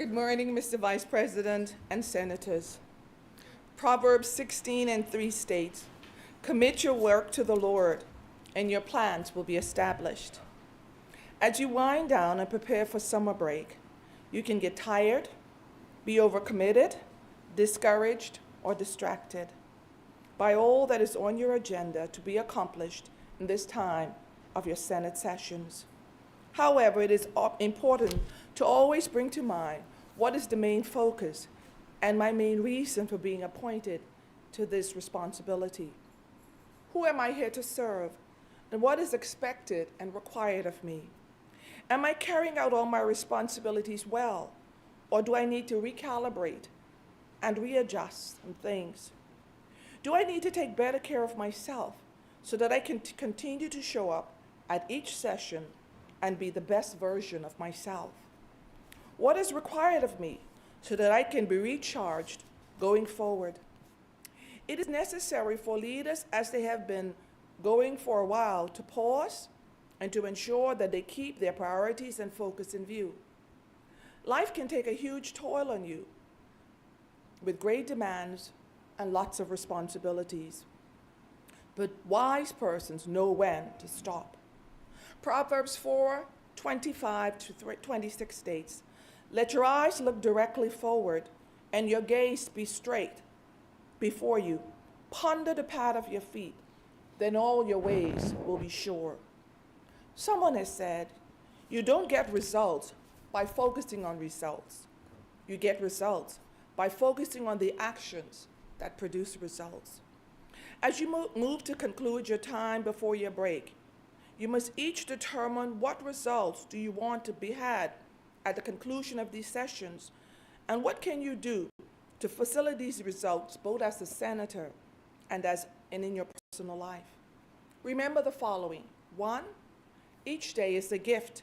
Good morning, Mr. Vice President and Senators. Proverbs 16:3 states, "Commit your work to the Lord, and your plans will be established." As you wind down and prepare for summer break, you can get tired, be overcommitted, discouraged, or distracted by all that is on your agenda to be accomplished in this time of your Senate sessions. However, it is important to always bring to mind what is the main focus and my main reason for being appointed to this responsibility. Who am I here to serve, and what is expected and required of me? Am I carrying out all my responsibilities well, or do I need to recalibrate and readjust some things? Do I need to take better care of myself so that I can continue to show up at each session and be the best version of myself? What is required of me so that I can be recharged going forward? It is necessary for leaders, as they have been going for a while, to pause and to ensure that they keep their priorities and focus in view. Life can take a huge toll on you with great demands and lots of responsibilities. But wise persons know when to stop. Proverbs 4:25-26 states, "Let your eyes look directly forward and your gaze be straight before you. Ponder the path of your feet, then all your ways will be sure." Someone has said, you don't get results by focusing on results. You get results by focusing on the actions that produce results. As you move to conclude your time before your break, you must each determine what results do you want to be had at the conclusion of these sessions, and what can you do to facilitate these results both as a senator and in your personal life. Remember the following. 1, each day is a gift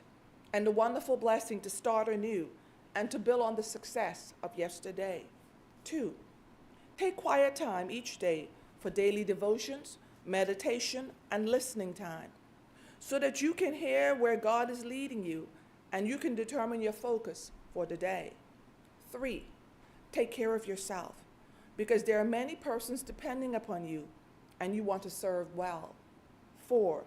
and a wonderful blessing to start anew and to build on the success of yesterday. 2, take quiet time each day for daily devotions, meditation, and listening time so that you can hear where God is leading you and you can determine your focus for the day. 3, take care of yourself because there are many persons depending upon you and you want to serve well. 4,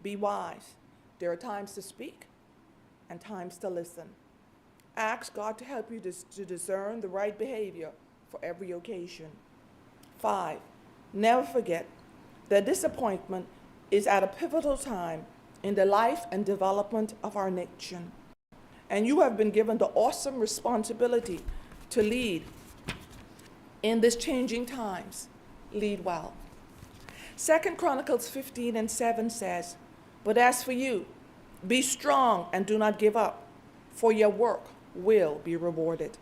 be wise. There are times to speak and times to listen. Ask God to help you to discern the right behavior for every occasion. 5, never forget that this appointment is at a pivotal time in the life and development of our nation. And you have been given the awesome responsibility to lead in these changing times. Lead well. 2 Chronicles 15:7 says, "But as for you, be strong and do not give up, for your work will be rewarded."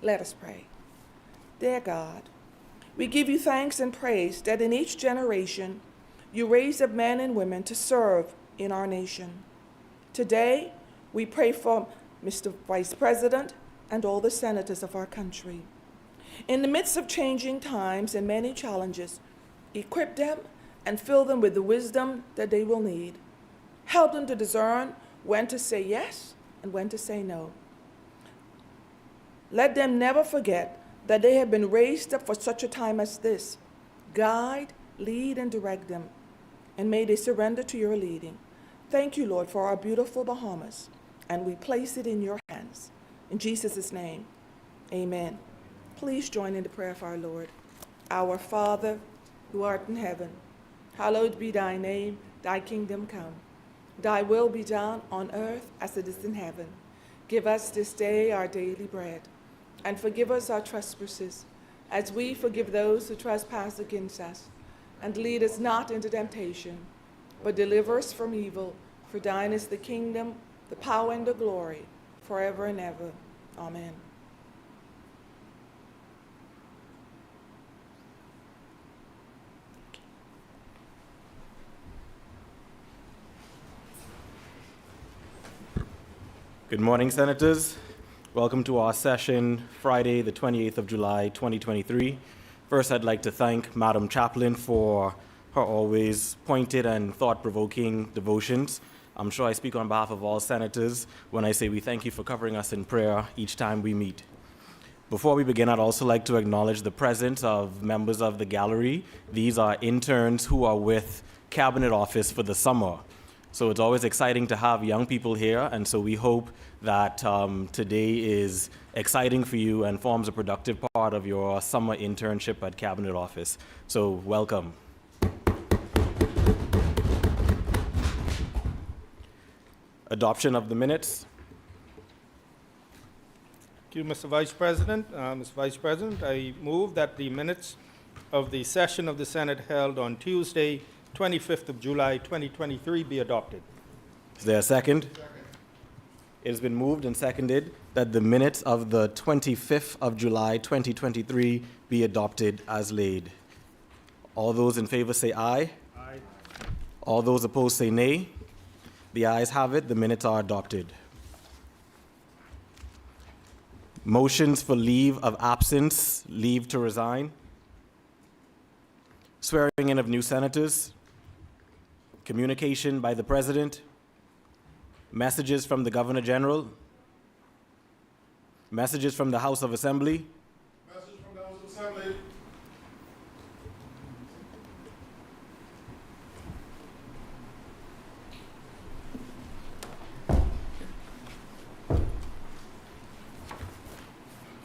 Let us pray. Dear God, we give you thanks and praise that in each generation you raise up men and women to serve in our nation. Today, we pray for Mr. Vice President and all the senators of our country. In the midst of changing times and many challenges, equip them and fill them with the wisdom that they will need. Help them to discern when to say yes and when to say no. Let them never forget that they have been raised up for such a time as this. Guide, lead, and direct them, and may they surrender to your leading. Thank you, Lord, for our beautiful Bahamas, and we place it in your hands. In Jesus' name, amen. Please join in the prayer of our Lord. Our Father, who art in heaven, hallowed be thy name, thy kingdom come. Thy will be done on earth as it is in heaven. Give us this day our daily bread, and forgive us our trespasses, as we forgive those who trespass against us. And lead us not into temptation, but deliver us from evil. For thine is the kingdom, the power, and the glory, forever and ever. Amen. Good morning, Senators. Welcome to our session, Friday, the 28th of July, 2023. First, I'd like to thank Madam Chaplain for her always pointed and thought-provoking devotions I'm sure I speak on behalf of all senators when I say we thank you for covering us in prayer each time we meet. Before we begin, I'd also like to acknowledge the presence of members of the gallery. These are interns who are with Cabinet Office for the summer. So it's always exciting to have young people here, and so we hope that today is exciting for you and forms a productive part of your summer internship at Cabinet Office. So welcome. Adoption of the minutes. Thank you, Mr. Vice President. Mr. Vice President, I move that the minutes of the session of the Senate held on Tuesday, 25th of July, 2023 be adopted. Is there a second? Second. It has been moved and seconded that the minutes of the 25th of July, 2023 be adopted as laid. All those in favor say aye. Aye. All those opposed say nay. The ayes have it. The minutes are adopted. Motions for leave of absence, leave to resign. Swearing in of new senators. Communication by the President. Messages from the Governor General. Messages from the House of Assembly. Message from the House of Assembly.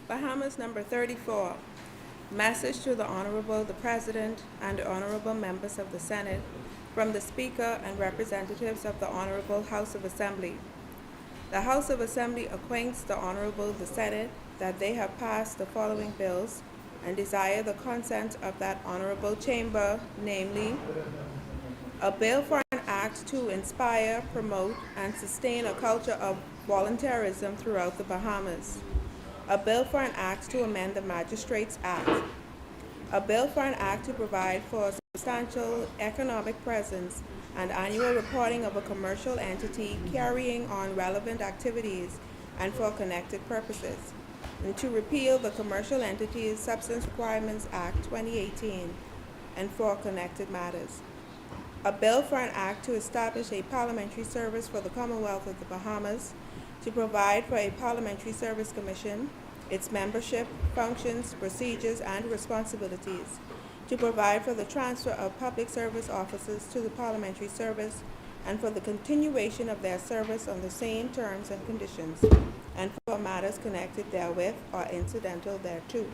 Bahamas number 34. Message to the Honorable the President and the Honorable members of the Senate from the Speaker and representatives of the Honorable House of Assembly. The House of Assembly acquaints the Honorable the Senate that they have passed the following bills and desire the consent of that Honorable Chamber, namely, a bill for an act to inspire, promote, and sustain a culture of volunteerism throughout the Bahamas. A bill for an act to amend the Magistrates Act. A bill for an act to provide for a substantial economic presence and annual reporting of a commercial entity carrying on relevant activities and for connected purposes. And to repeal the Commercial Entities Substance Requirements Act 2018 and for connected matters. A bill for an act to establish a parliamentary service for the Commonwealth of the Bahamas, to provide for a Parliamentary Service Commission, its membership, functions, procedures, and responsibilities, to provide for the transfer of public service officers to the parliamentary service and for the continuation of their service on the same terms and conditions, and for matters connected therewith or incidental thereto.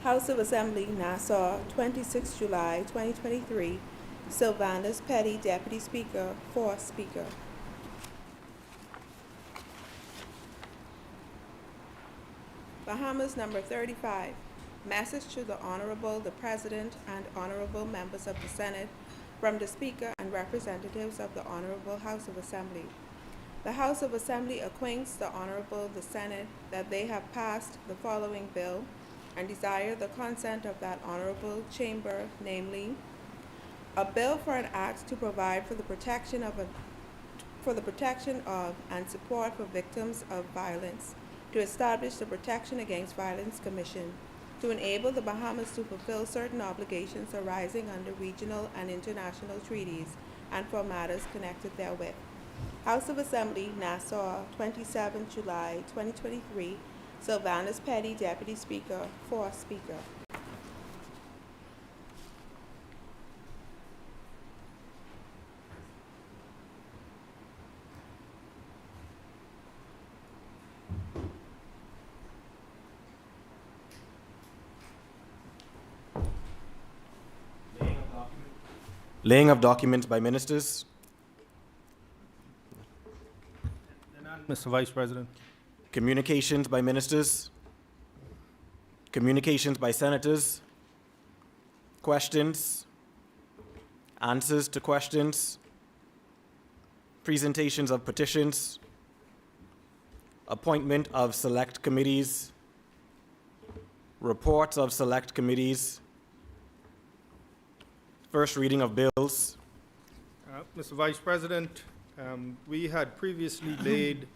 House of Assembly, Nassau, 26 July 2023. Sylvanus Petty, Deputy Speaker, for Speaker. Bahamas number 35. Message to the Honorable the President and Honorable members of the Senate from the Speaker and representatives of the Honorable House of Assembly. The House of Assembly acquaints the Honorable the Senate that they have passed the following bill and desire the consent of that Honorable Chamber, namely, a bill for an act to provide for the protection of and support for victims of violence, to establish the Protection Against Violence Commission, to enable the Bahamas to fulfill certain obligations arising under regional and international treaties, and for matters connected therewith. House of Assembly, Nassau, 27 July 2023. Sylvanus Petty, Deputy Speaker, for Speaker. Laying of documents by ministers. Mr. Vice President. Communications by ministers. Communications by senators. Questions. Answers to questions. Presentations of petitions. Appointment of select committees. Reports of select committees. First reading of bills. Mr. Vice President, we had previously laid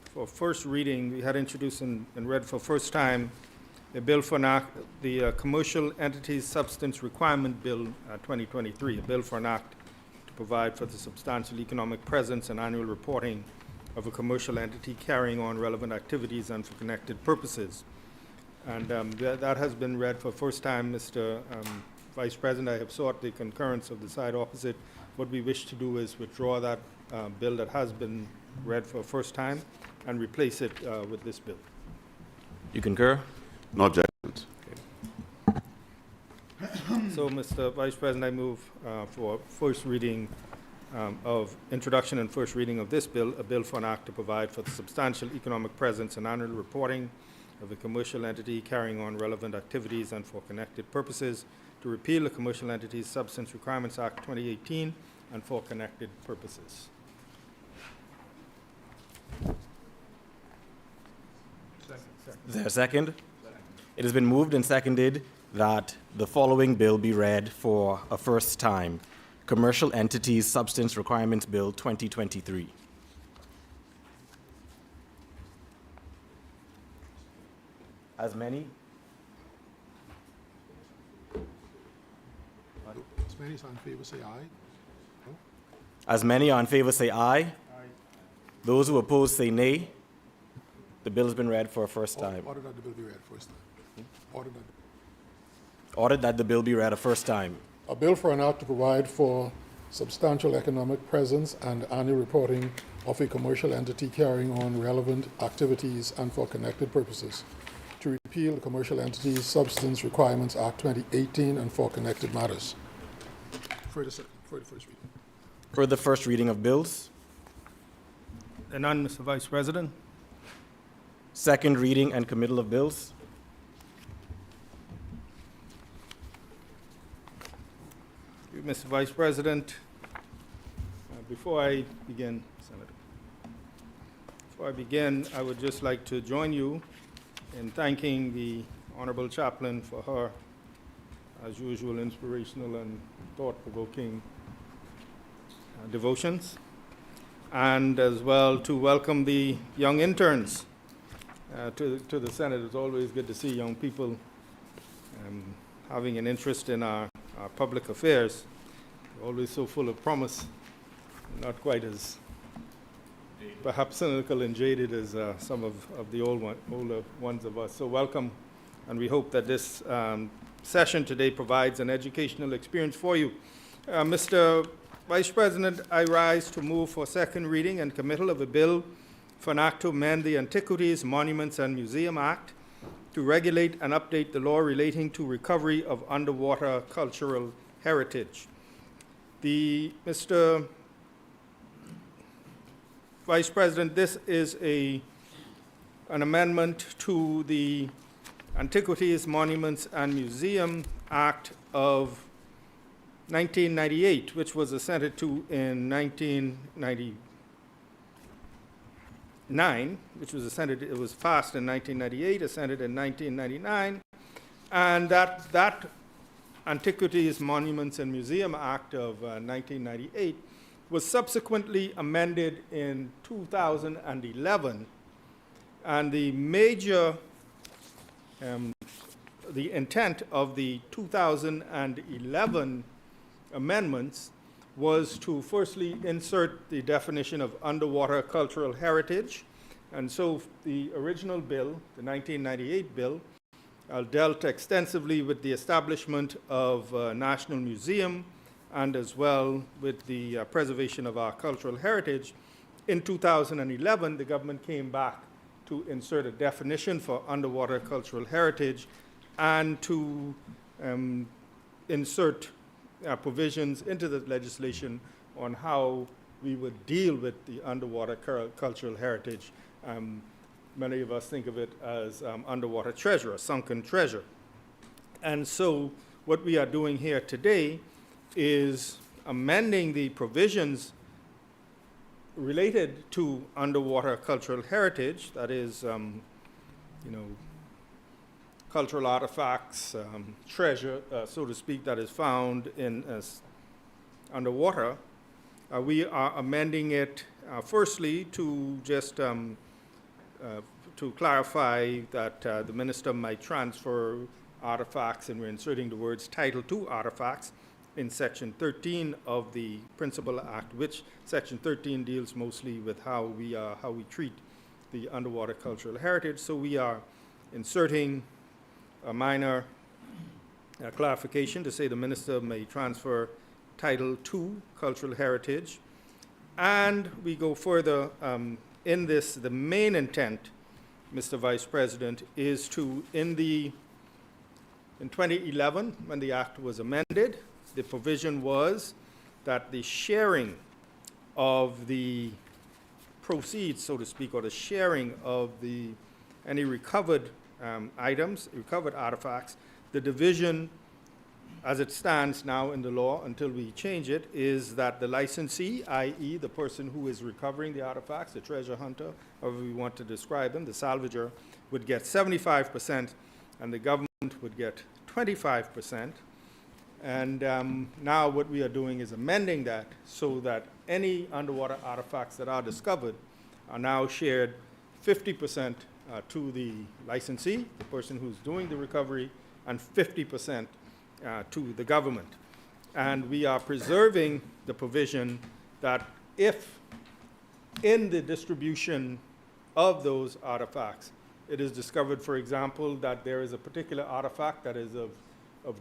for first reading, we had introduced and read for first time a bill for the Commercial Entities Substance Requirement Bill 2023, a bill for an act to provide for the substantial economic presence and annual reporting of a commercial entity carrying on relevant activities and for connected purposes. And that has been read for the first time, Mr. Vice President. I have sought the concurrence of the side opposite. What we wish to do is withdraw that bill that has been read for the first time and replace it with this bill. You concur? No objections. So, Mr. Vice President, I move for first reading of introduction and first reading of this bill, a bill for an act to provide for the substantial economic presence and annual reporting of a commercial entity carrying on relevant activities and for connected purposes, to repeal the Commercial Entities Substance Requirements Act 2018 and for connected purposes. Is there a second? It has been moved and seconded that the following bill be read for a first time. Commercial Entities Substance Requirements Bill 2023. As many? As many as are in favor say aye. As many are in favor say aye. Aye. Those who oppose say nay. The bill has been read for a first time. Order that the bill be read first time. Ordered that the bill be read a first time. A bill for an act to provide for substantial economic presence and annual reporting of a commercial entity carrying on relevant activities and for connected purposes. To repeal the Commercial Entities Substance Requirements Act 2018 and for connected matters. For the first reading. For the first reading of bills. And none, Mr. Vice President. Second reading and committal of bills. Mr. Vice President, before I begin, Senator, I would just like to join you in thanking the Honorable Chaplain for her, as usual, inspirational and thought-provoking devotions, and as well to welcome the young interns to the Senate. It's always good to see young people having an interest in our public affairs. They're always so full of promise, not quite as perhaps cynical and jaded as some of the older ones of us. So welcome, and we hope that this session today provides an educational experience for you. Mr. Vice President, I rise to move for second reading and committal of a bill for an act to amend the Antiquities, Monuments, and Museum Act to regulate and update the law relating to recovery of underwater cultural heritage. Mr. Vice President, this is an amendment to the Antiquities, Monuments, and Museum Act of 1998, which was assented to in 1999, it was passed in 1998, assented in 1999, and that Antiquities, Monuments, and Museum Act of 1998 was subsequently amended in 2011, and the intent of the 2011 amendments was to firstly insert the definition of underwater cultural heritage. And so the original bill, the 1998 bill, dealt extensively with the establishment of a national museum and as well with the preservation of our cultural heritage. In 2011, the government came back to insert a definition for underwater cultural heritage and to insert provisions into the legislation on how we would deal with the underwater cultural heritage. Many of us think of it as underwater treasure, a sunken treasure. And so what we are doing here today is amending the provisions related to underwater cultural heritage, that is, cultural artifacts, treasure, so to speak, that is found in underwater. We are amending it firstly to just to clarify that the minister might transfer artifacts, and we're inserting the words title to artifacts, in Section 13 of the Principal Act, which Section 13 deals mostly with how we treat the underwater cultural heritage. So we are inserting a minor clarification to say the minister may transfer Title II, Cultural Heritage. And we go further in this, the main intent, Mr. Vice President, is to, in 2011, when the act was amended, the provision was that the sharing of the proceeds, so to speak, or the sharing of any recovered items, recovered artifacts, the division as it stands now in the law until we change it is that the licensee, i.e. the person who is recovering the artifacts, the treasure hunter, however we want to describe them, the salvager, would get 75% and the government would get 25%. And now what we are doing is amending that so that any underwater artifacts that are discovered are now shared 50% to the licensee, the person who's doing the recovery, and 50% to the government. And we are preserving the provision that if in the distribution of those artifacts, it is discovered, for example, that there is a particular artifact that is of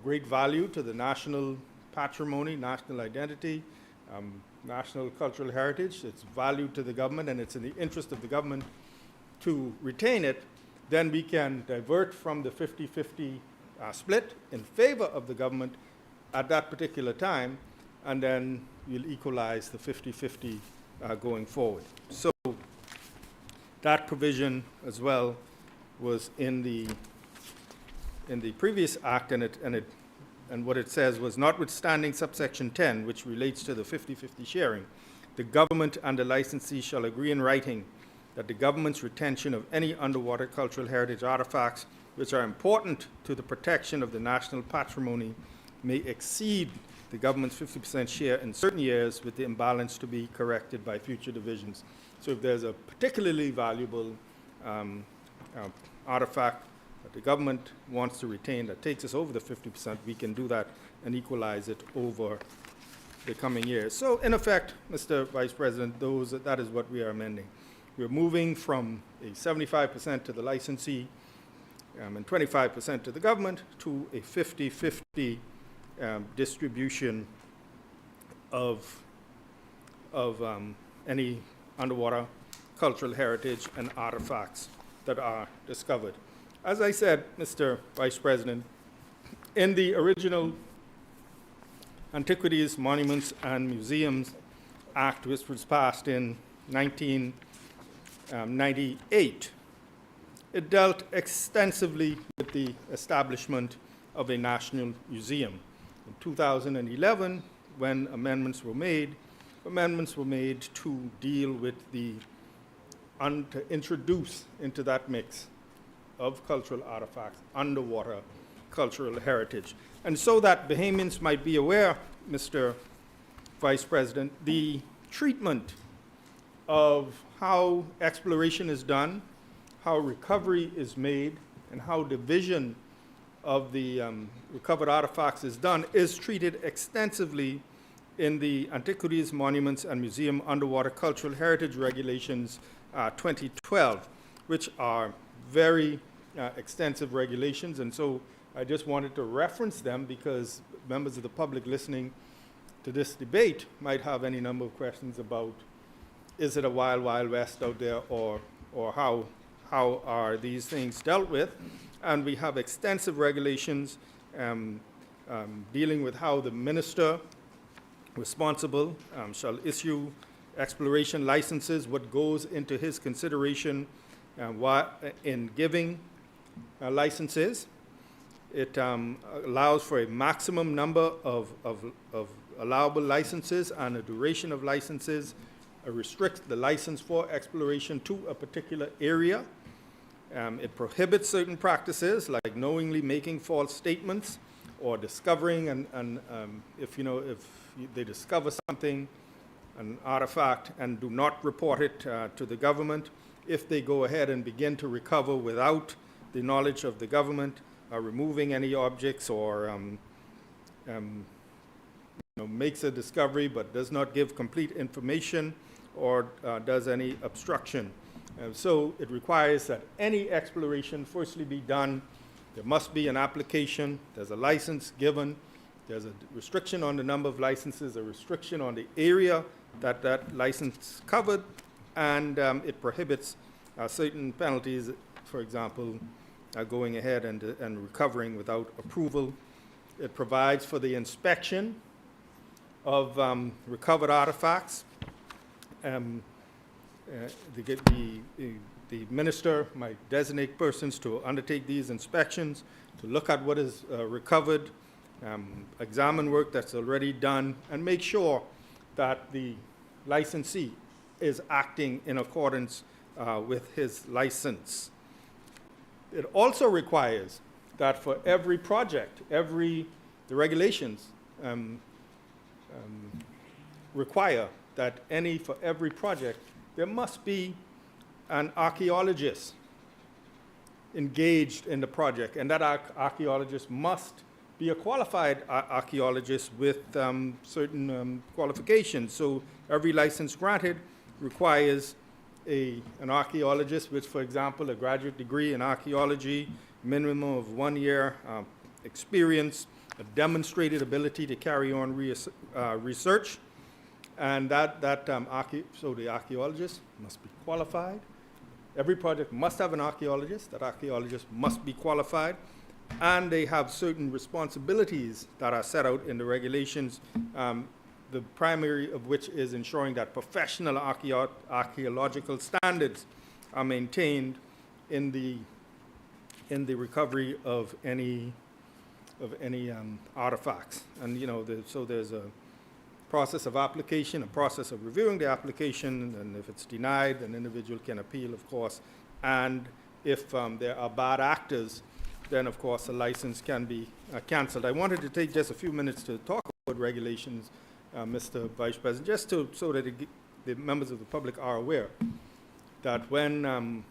great value to the national patrimony, national identity, national cultural heritage, it's value to the government, and it's in the interest of the government to retain it, then we can divert from the 50-50 split in favor of the government at that particular time, and then we'll equalize the 50-50 going forward. So that provision as well was in the previous act, and what it says was, notwithstanding subsection 10, which relates to the 50-50 sharing, the government and the licensee shall agree in writing that the government's retention of any underwater cultural heritage artifacts which are important to the protection of the national patrimony may exceed the government's 50% share in certain years, with the imbalance to be corrected by future divisions. So if there's a particularly valuable artifact that the government wants to retain that takes us over the 50%, we can do that and equalize it over the coming years. So in effect, Mr. Vice President, that is what we are amending. We're moving from a 75% to the licensee and 25% to the government to a 50-50 distribution of any underwater cultural heritage and artifacts that are discovered. As I said, Mr. Vice President, in the original Antiquities, Monuments, and Museums Act, which was passed in 1998, it dealt extensively with the establishment of a national museum. In 2011, when amendments were made to deal with to introduce into that mix of cultural artifacts underwater cultural heritage. And so that Bahamians might be aware, Mr. Vice President, the treatment of how exploration is done, how recovery is made, and how division of the recovered artifacts is done is treated extensively in the Antiquities, Monuments, and Museum Underwater Cultural Heritage Regulations 2012, which are very extensive regulations. And so I just wanted to reference them because members of the public listening to this debate might have any number of questions about, is it a wild, wild west out there, or how are these things dealt with? And we have extensive regulations dealing with how the minister responsible shall issue exploration licenses, what goes into his consideration in giving licenses. It allows for a maximum number of allowable licenses and a duration of licenses, restricts the license for exploration to a particular area. It prohibits certain practices like knowingly making false statements or discovering, and if they discover something, an artifact, and do not report it to the government, if they go ahead and begin to recover without the knowledge of the government, removing any objects or makes a discovery but does not give complete information or does any obstruction. So it requires that any exploration firstly be done. There must be an application. There's a license given. There's a restriction on the number of licenses, a restriction on the area that that license covered, and it prohibits certain penalties, for example, going ahead and recovering without approval. It provides for the inspection of recovered artifacts. The minister might designate persons to undertake these inspections, to look at what is recovered, examine work that's already done, and make sure that the licensee is acting in accordance with his license. It also requires that for every project, the regulations require that for every project, there must be an archaeologist engaged in the project, and that archaeologist must be a qualified archaeologist with certain qualifications. So every license granted requires an archaeologist with, for example, a graduate degree in archaeology, minimum of 1 year experience, a demonstrated ability to carry on research, and so the archaeologist must be qualified. Every project must have an archaeologist. That archaeologist must be qualified, and they have certain responsibilities that are set out in the regulations, the primary of which is ensuring that professional archaeological standards are maintained in the recovery of any artifacts. And so there's a process of application, a process of reviewing the application, and if it's denied, an individual can appeal, of course. And if there are bad actors, then of course a license can be canceled. I wanted to take just a few minutes to talk about regulations, Mr. Vice President, just so that the members of the public are aware that when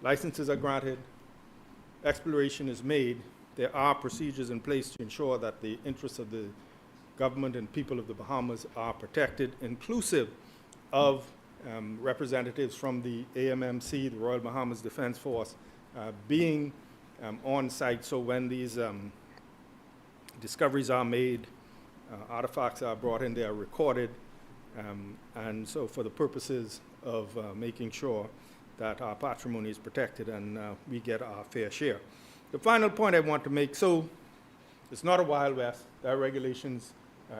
licenses are granted, exploration is made, there are procedures in place to ensure that the interests of the government and people of the Bahamas are protected, inclusive of representatives from the AMMC, the Royal Bahamas Defense Force, being on site. So when these discoveries are made, artifacts are brought in, they are recorded, and so for the purposes of making sure that our patrimony is protected and we get our fair share. The final point I want to make, so it's not a Wild West. There are regulations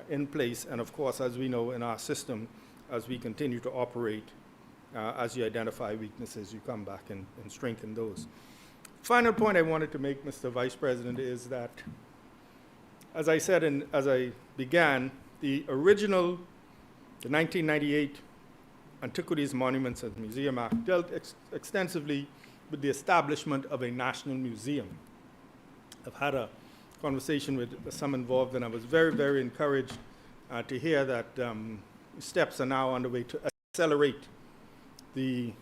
in place, and of course, as we know in our system, as we continue to operate, as you identify weaknesses, you come back and strengthen those. Final point I wanted to make, Mr. Vice President, is that, as I said and as I began, the 1998 Antiquities, Monuments, and Museum Act dealt extensively with the establishment of a national museum. I've had a conversation with some involved, and I was very, very encouraged to hear that steps are now underway to accelerate the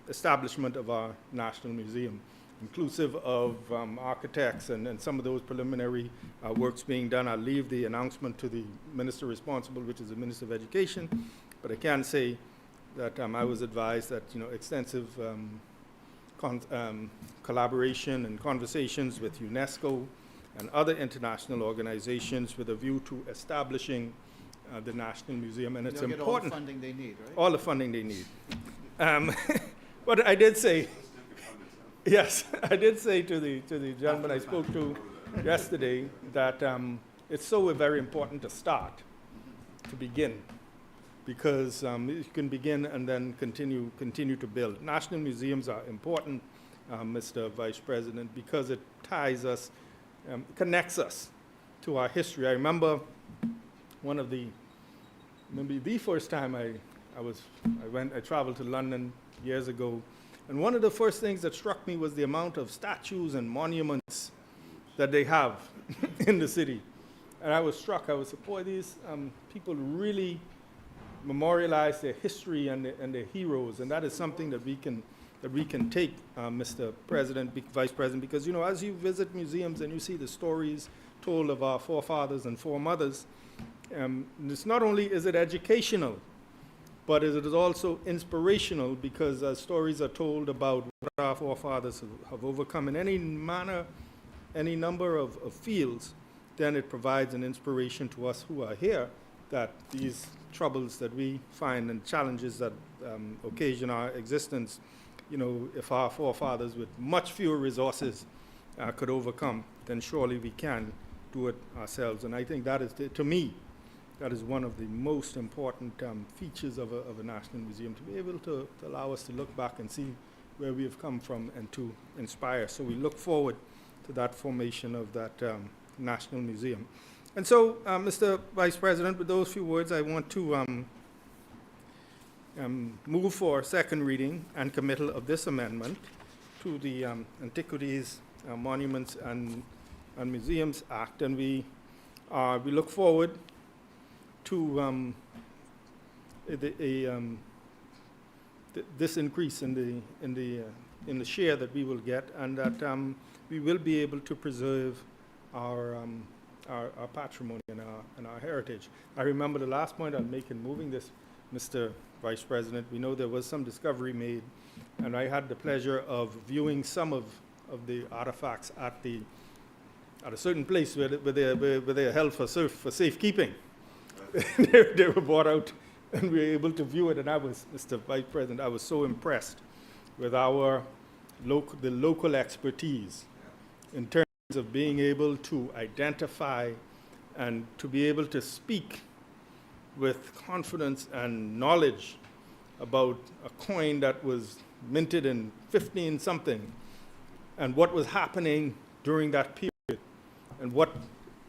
establishment of our National Museum, inclusive of architects and some of those preliminary works being done. I'll leave the announcement to the minister responsible, which is the Minister of Education, but I can say that I was advised that extensive collaboration and conversations with UNESCO and other international organizations with a view to establishing the National Museum, and it's important. All the funding they need, right? All the funding they need. But I did say, yes, I did say to the gentleman I spoke to yesterday that it's so very important to start, to begin, because you can begin and then continue to build. National museums are important, Mr. Vice President, because it ties us, connects us to our history. I remember the first time I traveled to London years ago, and one of the first things that struck me was the amount of statues and monuments that they have in the city. And I was struck. I was, boy, these people really memorialize their history and their heroes, and that is something that we can take, Mr. President, Vice President, because as you visit museums and you see the stories told of our forefathers and foremothers. It's not only is it educational, but it is also inspirational, because as stories are told about what our forefathers have overcome in any manner, any number of fields, then it provides an inspiration to us who are here, that these troubles that we find and challenges that occasion our existence, if our forefathers with much fewer resources could overcome, then surely we can do it ourselves. And I think that is, to me, that is one of the most important features of a national museum, to be able to allow us to look back and see where we have come from and to inspire. So we look forward to that formation of that National Museum. And so, Mr. Vice President, with those few words, I want to move for second reading and committal of this amendment to the Antiquities, Monuments, and Museums Act. And we look forward to this increase in the share that we will get, and that we will be able to preserve our patrimony and our heritage. I remember the last point I'll make in moving this, Mr. Vice President. We know there was some discovery made, and I had the pleasure of viewing some of the artifacts at a certain place where they are held for safekeeping. They were brought out, and we were able to view it. And I was, Mr. Vice President, I was so impressed with the local expertise in terms of being able to identify and to be able to speak with confidence and knowledge about a coin that was minted in 15-something, and what was happening during that period, and what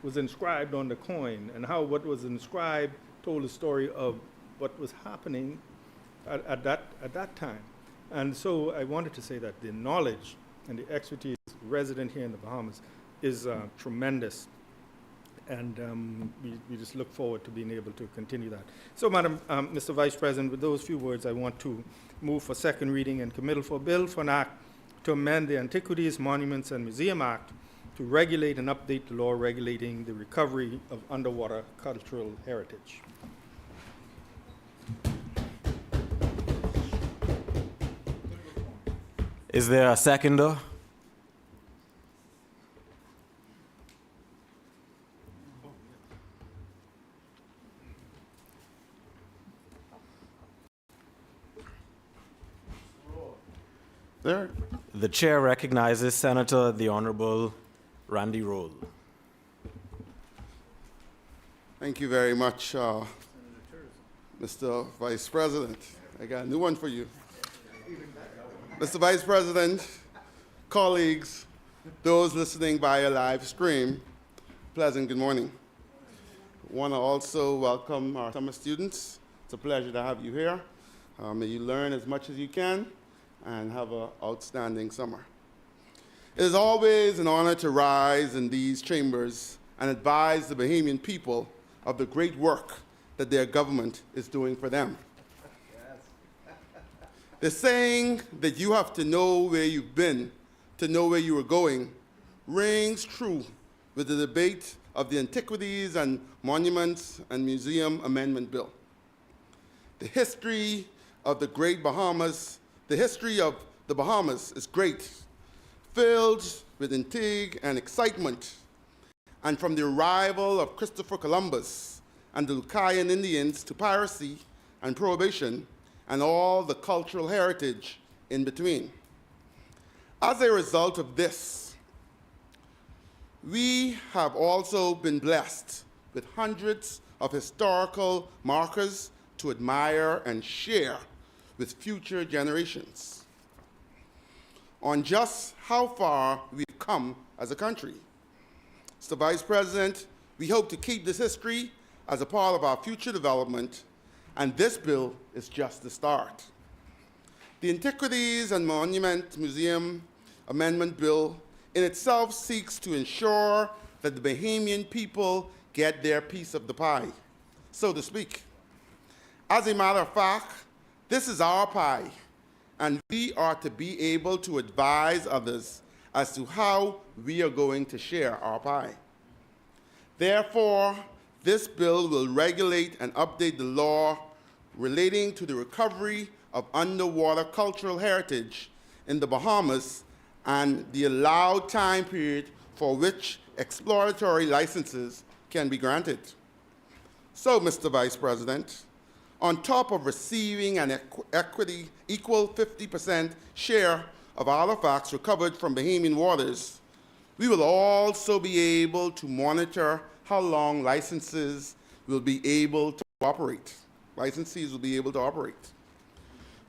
was inscribed on the coin, and how what was inscribed told a story of what was happening at that time. And so I wanted to say that the knowledge and the expertise resident here in the Bahamas is tremendous, and we just look forward to being able to continue that. So, Mr. Vice President, with those few words, I want to move for second reading and committal for a bill for an act to amend the Antiquities, Monuments, and Museum Act to regulate and update the law regulating the recovery of underwater cultural heritage. Is there a seconder? There. The chair recognizes Senator the Honorable Randy Roll. Thank you very much, Mr. Vice President. I got a new one for you. Mr. Vice President, colleagues, those listening via live stream, pleasant good morning. I want to also welcome our summer students. It's a pleasure to have you here. May you learn as much as you can and have an outstanding summer. It is always an honor to rise in these chambers and advise the Bahamian people of the great work that their government is doing for them. The saying that you have to know where you've been to know where you are going rings true with the debate of the Antiquities and Monuments and Museum Amendment Bill. The history of the great Bahamas, the history of the Bahamas is great, filled with intrigue and excitement. And from the arrival of Christopher Columbus and the Lucayan Indians to piracy and prohibition and all the cultural heritage in between. As a result of this, we have also been blessed with hundreds of historical markers to admire and share with future generations on just how far we've come as a country. Mr. Vice President, we hope to keep this history as a part of our future development, and this bill is just the start. The Antiquities and Monument Museum Amendment Bill in itself seeks to ensure that the Bahamian people get their piece of the pie, so to speak. As a matter of fact, this is our pie, and we are to be able to advise others as to how we are going to share our pie. Therefore, this bill will regulate and update the law relating to the recovery of underwater cultural heritage in the Bahamas and the allowed time period for which exploratory licenses can be granted. So, Mr. Vice President, on top of receiving an equal 50% share of artifacts recovered from Bahamian waters, we will also be able to monitor how long licenses will be able to operate. Licensees will be able to operate.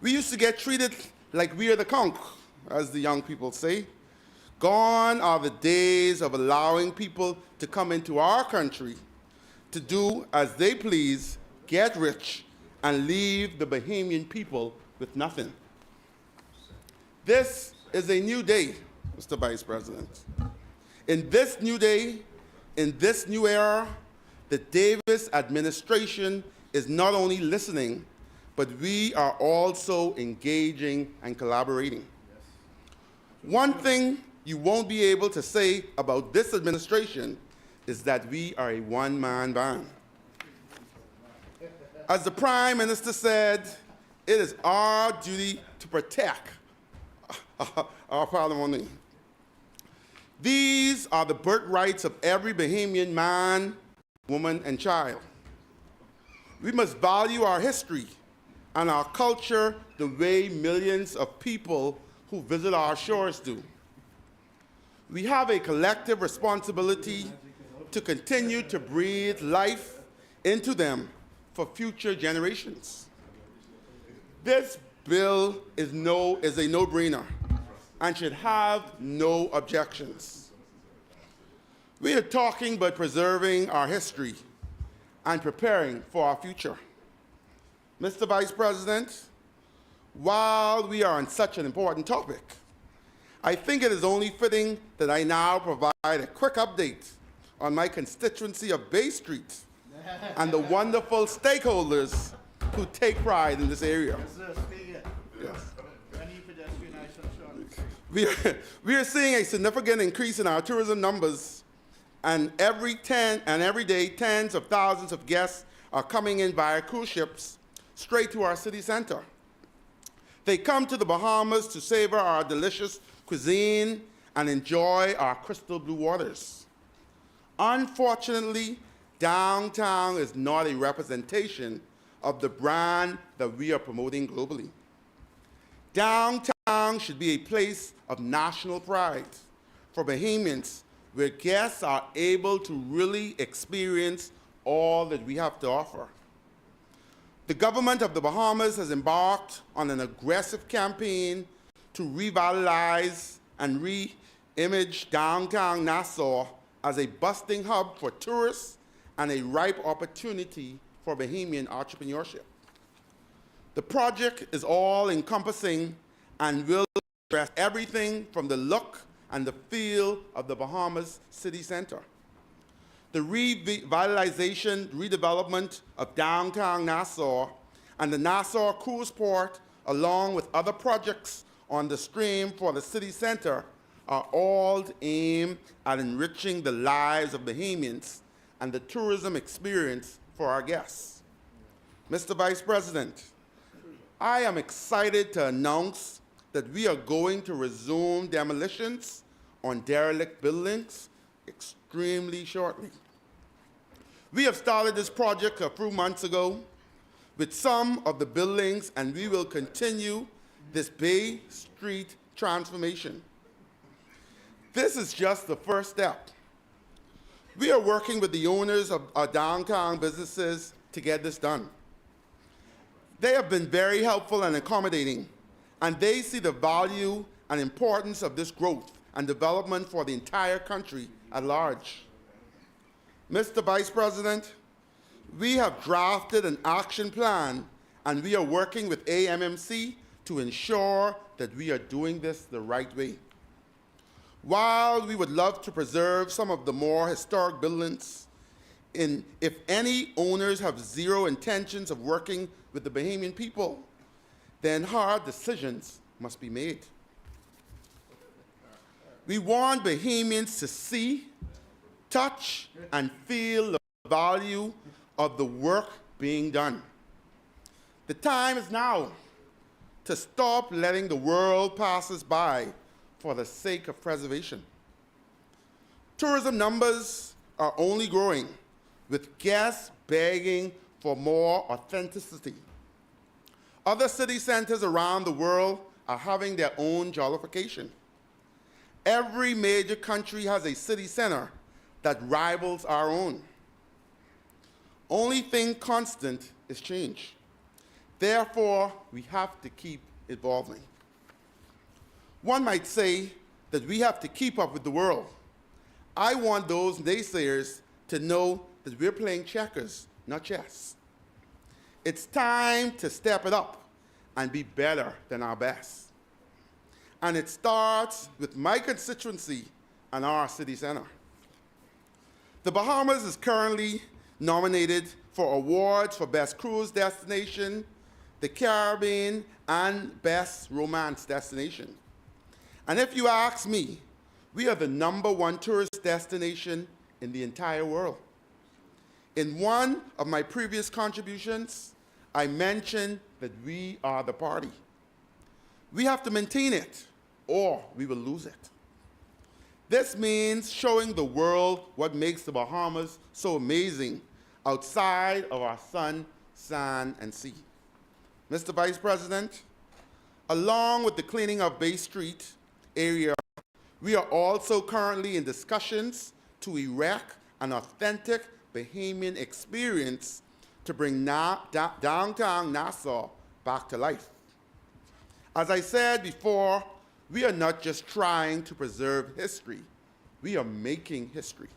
We used to get treated like we are the conch, as the young people say. Gone are the days of allowing people to come into our country to do as they please, get rich, and leave the Bahamian people with nothing. This is a new day, Mr. Vice President. In this new day, in this new era, the Davis administration is not only listening, but we are also engaging and collaborating. One thing you won't be able to say about this administration is that we are a one-man band. As the Prime Minister said, it is our duty to protect our patrimony. These are the birthrights of every Bahamian man, woman, and child. We must value our history and our culture the way millions of people who visit our shores do. We have a collective responsibility to continue to breathe life into them for future generations. This bill is a no-brainer and should have no objections. We are talking about preserving our history and preparing for our future. Mr. Vice President, while we are on such an important topic, I think it is only fitting that I now provide a quick update on my constituency of Bay Street and the wonderful stakeholders who take pride in this area. Yes. We are seeing a significant increase in our tourism numbers, and every day tens of thousands of guests are coming in via cruise ships straight to our city center. They come to the Bahamas to savor our delicious cuisine and enjoy our crystal blue waters. Unfortunately, downtown is not a representation of the brand that we are promoting globally. Downtown should be a place of national pride for Bahamians, where guests are able to really experience all that we have to offer. The government of the Bahamas has embarked on an aggressive campaign to revitalize and re-image downtown Nassau as a bustling hub for tourists and a ripe opportunity for Bahamian entrepreneurship. The project is all-encompassing and will address everything from the look and the feel of the Bahamas city center. The revitalization, redevelopment of downtown Nassau and the Nassau Cruise Port, along with other projects on the stream for the city center, are all aimed at enriching the lives of Bahamians and the tourism experience for our guests. Mr. Vice President, I am excited to announce that we are going to resume demolitions on derelict buildings extremely shortly. We have started this project a few months ago with some of the buildings, and we will continue this Bay Street transformation. This is just the first step. We are working with the owners of our downtown businesses to get this done. They have been very helpful and accommodating, and they see the value and importance of this growth and development for the entire country at large. Mr. Vice President, we have drafted an action plan, and we are working with AMMC to ensure that we are doing this the right way. While we would love to preserve some of the more historic buildings, if any owners have zero intentions of working with the Bahamian people, then hard decisions must be made. We want Bahamians to see, touch and feel the value of the work being done. The time is now to stop letting the world pass us by for the sake of preservation. Tourism numbers are only growing, with guests begging for more authenticity. Other city centers around the world are having their own jollification. Every major country has a city center that rivals our own. Only thing constant is change. Therefore, we have to keep evolving. One might say that we have to keep up with the world. I want those naysayers to know that we're playing checkers, not chess. It's time to step it up and be better than our best. And it starts with my constituency and our city center. The Bahamas is currently nominated for awards for Best Cruise Destination, the Caribbean, and Best Romance Destination. And if you ask me, we are the #1 tourist destination in the entire world. In one of my previous contributions, I mentioned that we are the party. We have to maintain it, or we will lose it. This means showing the world what makes the Bahamas so amazing outside of our sun, sand, and sea. Mr. Vice President, along with the cleaning of Bay Street area, we are also currently in discussions to erect an authentic Bahamian experience to bring downtown Nassau back to life. As I said before, we are not just trying to preserve history, we are making history.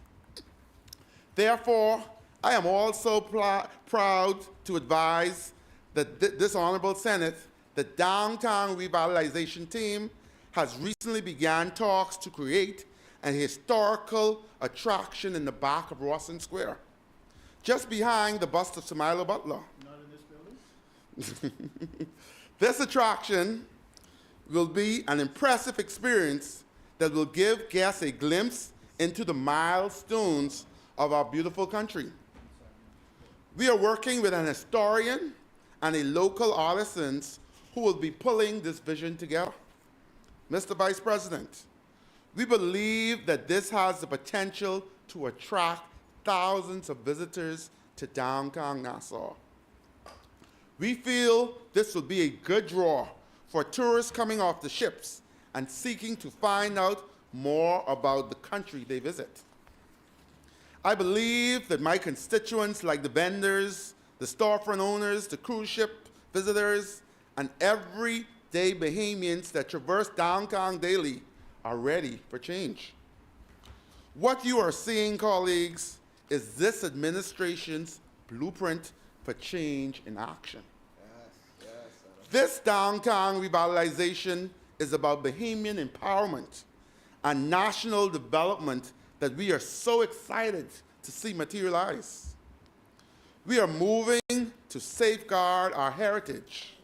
Therefore, I am also proud to advise that this Honorable Senate, the Downtown Revitalization Team, has recently begun talks to create an historical attraction in the back of Rawson Square, just behind the bust of Samila Butler. Not in this building? This attraction will be an impressive experience that will give guests a glimpse into the milestones of our beautiful country. We are working with an historian and a local artisans who will be pulling this vision together. Mr. Vice President, we believe that this has the potential to attract thousands of visitors to downtown Nassau. We feel this will be a good draw for tourists coming off the ships and seeking to find out more about the country they visit. I believe that my constituents, like the vendors, the storefront owners, the cruise ship visitors, and everyday Bahamians that traverse downtown daily, are ready for change. What you are seeing, colleagues, is this administration's blueprint for change in action. This downtown revitalization is about Bahamian empowerment and national development that we are so excited to see materialize. We are moving to safeguard our heritage.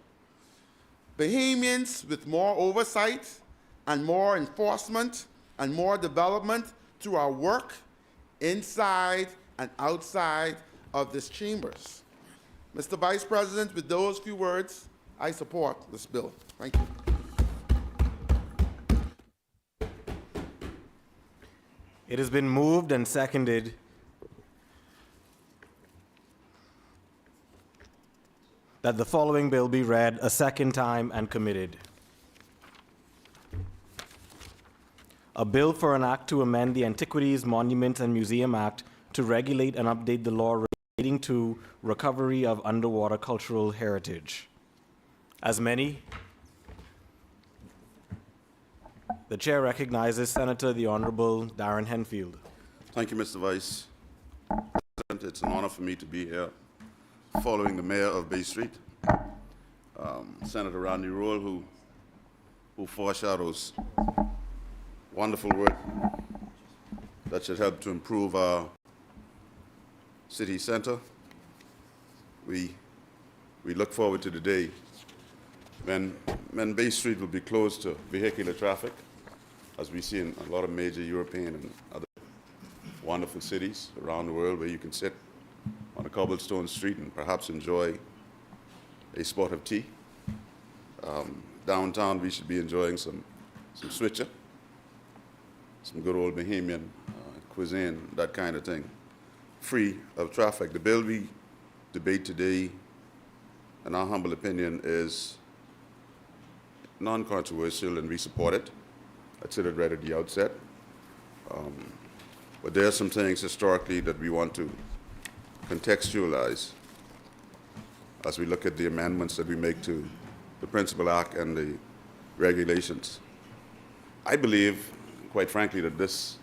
Bahamians with more oversight and more enforcement and more development through our work inside and outside of these chambers. Mr. Vice President, with those few words, I support this bill. Thank you. It has been moved and seconded that the following bill be read a second time and committed. A bill for an act to amend the Antiquities, Monuments, and Museum Act to regulate and update the law relating to recovery of underwater cultural heritage. As many, the chair recognizes Senator the Honorable Darren Henfield. Thank you, Mr. Vice President. It's an honor for me to be here following the mayor of Bay Street, Senator Randy Roll, who foreshadows wonderful work that should help to improve our city center. We look forward to the day when Bay Street will be closed to vehicular traffic, as we see in a lot of major European and other wonderful cities around the world where you can sit on a cobblestone street and perhaps enjoy a spot of tea. Downtown, we should be enjoying some switcher, some good old Bahamian cuisine, that kind of thing, free of traffic. The bill we debate today, in our humble opinion, is non-controversial, and we support it. I said it right at the outset. But there are some things historically that we want to contextualize as we look at the amendments that we make to the Principal Act and the regulations. I believe, quite frankly, that this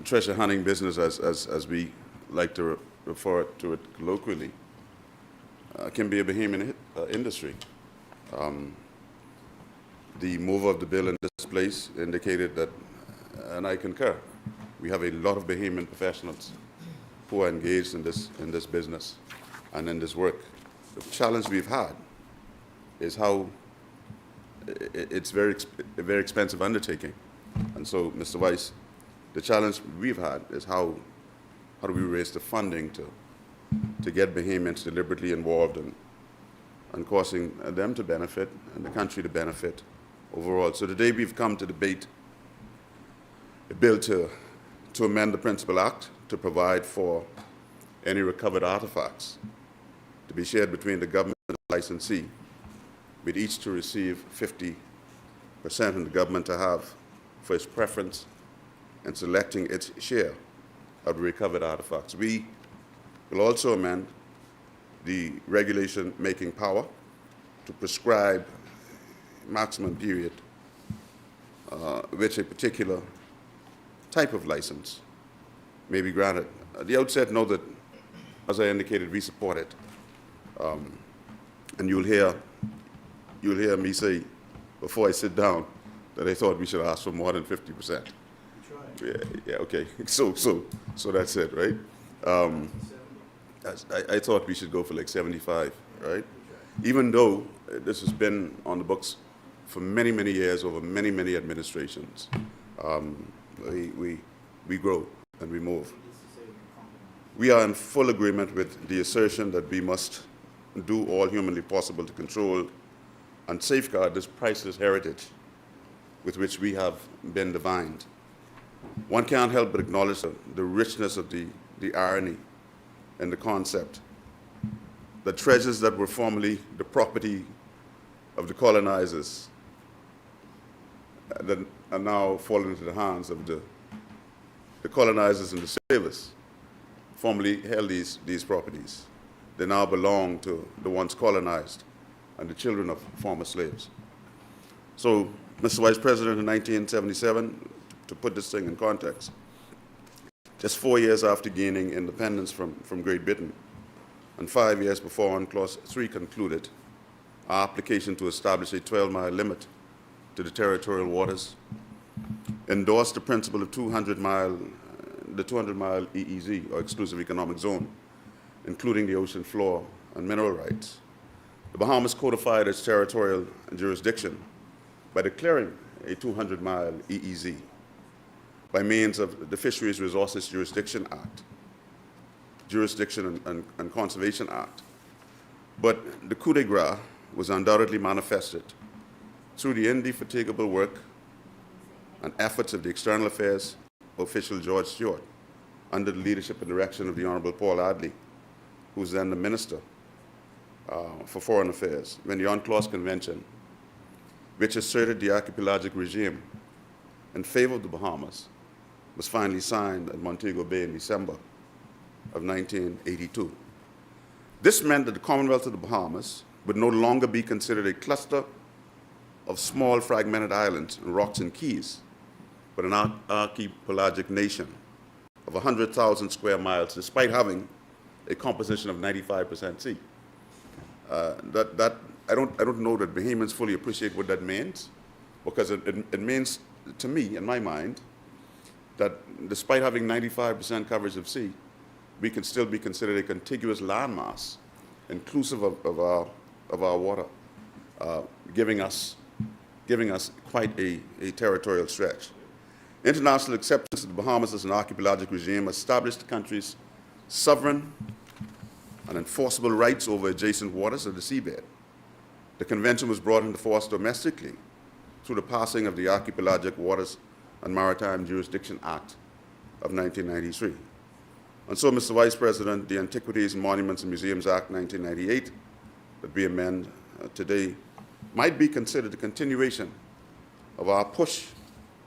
treasure hunting business, as we like to refer to it colloquially, can be a Bahamian industry. The mover of the bill in this place indicated that, and I concur, we have a lot of Bahamian professionals who are engaged in this business and in this work. The challenge we've had is how it's a very expensive undertaking. And so, Mr. Vice, the challenge we've had is how do we raise the funding to get Bahamians deliberately involved and causing them to benefit and the country to benefit overall. So today we've come to debate a bill to amend the Principal Act to provide for any recovered artifacts to be shared between the government and the licensee, with each to receive 50% and the government to have first preference in selecting its share of the recovered artifacts. We will also amend the regulation making power to prescribe maximum period which a particular type of license may be granted. At the outset, know that, as I indicated, we support it. And you'll hear me say, before I sit down, that I thought we should ask for more than 50%. Yeah, okay. So that's it, right? I thought we should go for like 75, right? Even though this has been on the books for many, many years, over many, many administrations, we grow and we move. We are in full agreement with the assertion that we must do all humanly possible to control and safeguard this priceless heritage with which we have been divined. One can't help but acknowledge the richness of the irony in the concept that treasures that were formerly the property of the colonizers that are now falling into the hands of the colonizers and the slavers formerly held these properties. They now belong to the ones colonized and the children of former slaves. So, Mr. Vice President, in 1977, to put this thing in context, just 4 years after gaining independence from Great Britain, and 5 years before UNCLOS 3 concluded, our application to establish a 12-mile limit to the territorial waters endorsed the principle of the 200-mile EEZ, or Exclusive Economic Zone, including the ocean floor and mineral rights. The Bahamas codified its territorial jurisdiction by declaring a 200-mile EEZ by means of the Fisheries Resources Jurisdiction Act, Jurisdiction and Conservation Act. But the coup de grace was undoubtedly manifested through the indefatigable work and efforts of the External Affairs official George Stewart, under the leadership and direction of the Honorable Paul Adley, who was then the Minister for Foreign Affairs, when the UNCLOS Convention, which asserted the archipelagic regime in favor of the Bahamas, was finally signed at Montego Bay in December of 1982. This meant that the Commonwealth of the Bahamas would no longer be considered a cluster of small fragmented islands, rocks, and keys, but an archipelagic nation of 100,000 square miles, despite having a composition of 95% sea. I don't know that Bahamians fully appreciate what that means, because it means, to me, in my mind, that despite having 95% coverage of sea, we can still be considered a contiguous landmass, inclusive of our water, giving us quite a territorial stretch. International acceptance of the Bahamas as an archipelagic regime established the country's sovereign and enforceable rights over adjacent waters of the seabed. The convention was brought into force domestically through the passing of the Archipelagic Waters and Maritime Jurisdiction Act of 1993. And so, Mr. Vice President, the Antiquities, Monuments and Museums Act 1998 that we amend today might be considered a continuation of our push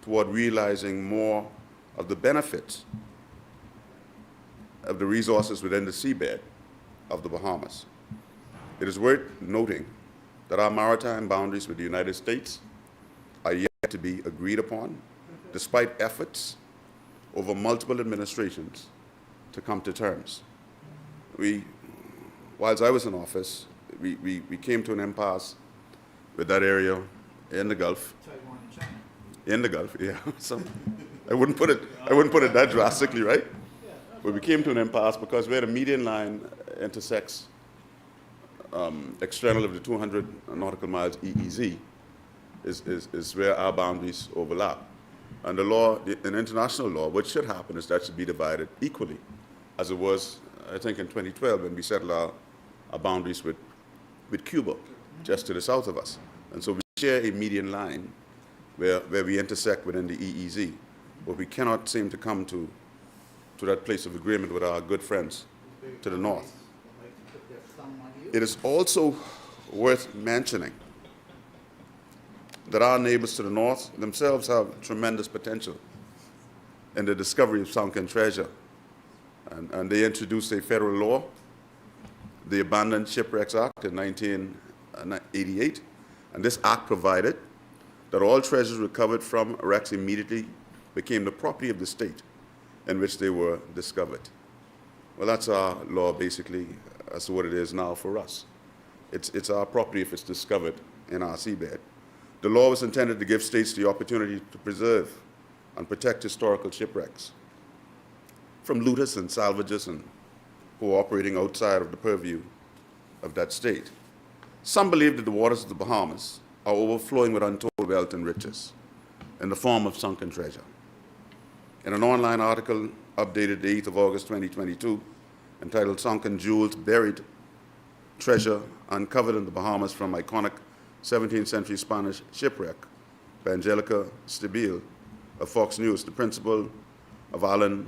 toward realizing more of the benefits of the resources within the seabed of the Bahamas. It is worth noting that our maritime boundaries with the United States are yet to be agreed upon, despite efforts over multiple administrations to come to terms. Whilst I was in office, we came to an impasse with that area in the Gulf. In the Gulf, yeah. So I wouldn't put it that drastically, right? But we came to an impasse because where the median line intersects external of the 200 nautical miles EEZ is where our boundaries overlap. And the law, in international law, what should happen is that should be divided equally, as it was, I think, in 2012 when we settled our boundaries with Cuba, just to the south of us. And so we share a median line where we intersect within the EEZ, but we cannot seem to come to that place of agreement with our good friends to the north. It is also worth mentioning that our neighbors to the north themselves have tremendous potential in the discovery of sunken treasure. And they introduced a federal law, the Abandoned Shipwrecks Act in 1988. And this act provided that all treasures recovered from wrecks immediately became the property of the state in which they were discovered. Well, that's our law basically as to what it is now for us. It's our property if it's discovered in our seabed. The law was intended to give states the opportunity to preserve and protect historical shipwrecks from looters and salvagers and who are operating outside of the purview of that state. Some believe that the waters of the Bahamas are overflowing with untold wealth and riches in the form of sunken treasure. In an online article updated the 8th of August 2022, entitled Sunken Jewels, Buried Treasure Uncovered in the Bahamas from Iconic 17th Century Spanish Shipwreck by Angelica Stabile of Fox News, the principal of Allen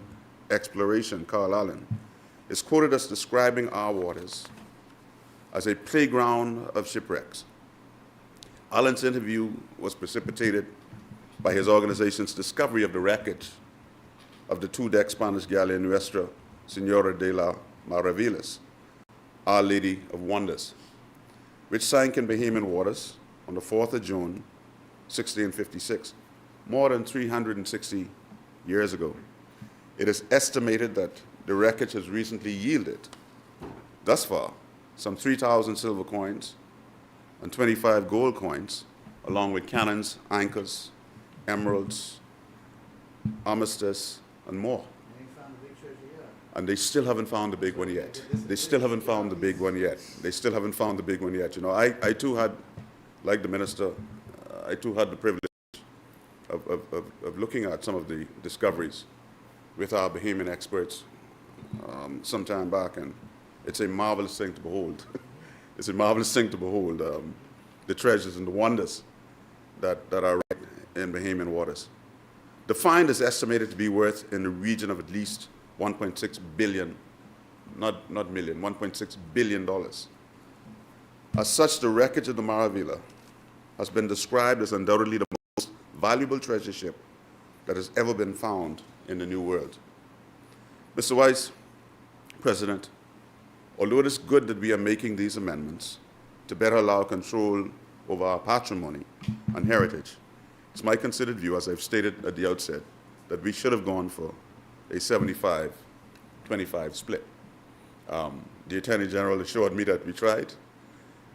Exploration, Carl Allen, is quoted as describing our waters as a playground of shipwrecks. Allen's interview was precipitated by his organization's discovery of the wreckage of the two-deck Spanish galleon Nuestra Señora de las Maravillas, Our Lady of Wonders, which sank in Bahamian waters on the 4th of June, 1656, more than 360 years ago. It is estimated that the wreckage has recently yielded, thus far, some 3,000 silver coins and 25 gold coins, along with cannons, anchors, emeralds, amethysts, and more. And they still haven't found the big one yet. They still haven't found the big one yet. They still haven't found the big one yet. You know, I too had, like the minister, I too had the privilege of looking at some of the discoveries with our Bahamian experts some time back, and it's a marvelous thing to behold. It's a marvelous thing to behold, the treasures and the wonders that are right in Bahamian waters. The find is estimated to be worth in the region of at least 1.6 billion, not million, $1.6 billion. As such, the wreckage of the Maravilla has been described as undoubtedly the most valuable treasure ship that has ever been found in the New World. Mr. Vice President, although it is good that we are making these amendments to better allow control over our patrimony and heritage, it's my considered view, as I've stated at the outset, that we should have gone for a 75-25 split. The Attorney General assured me that we tried,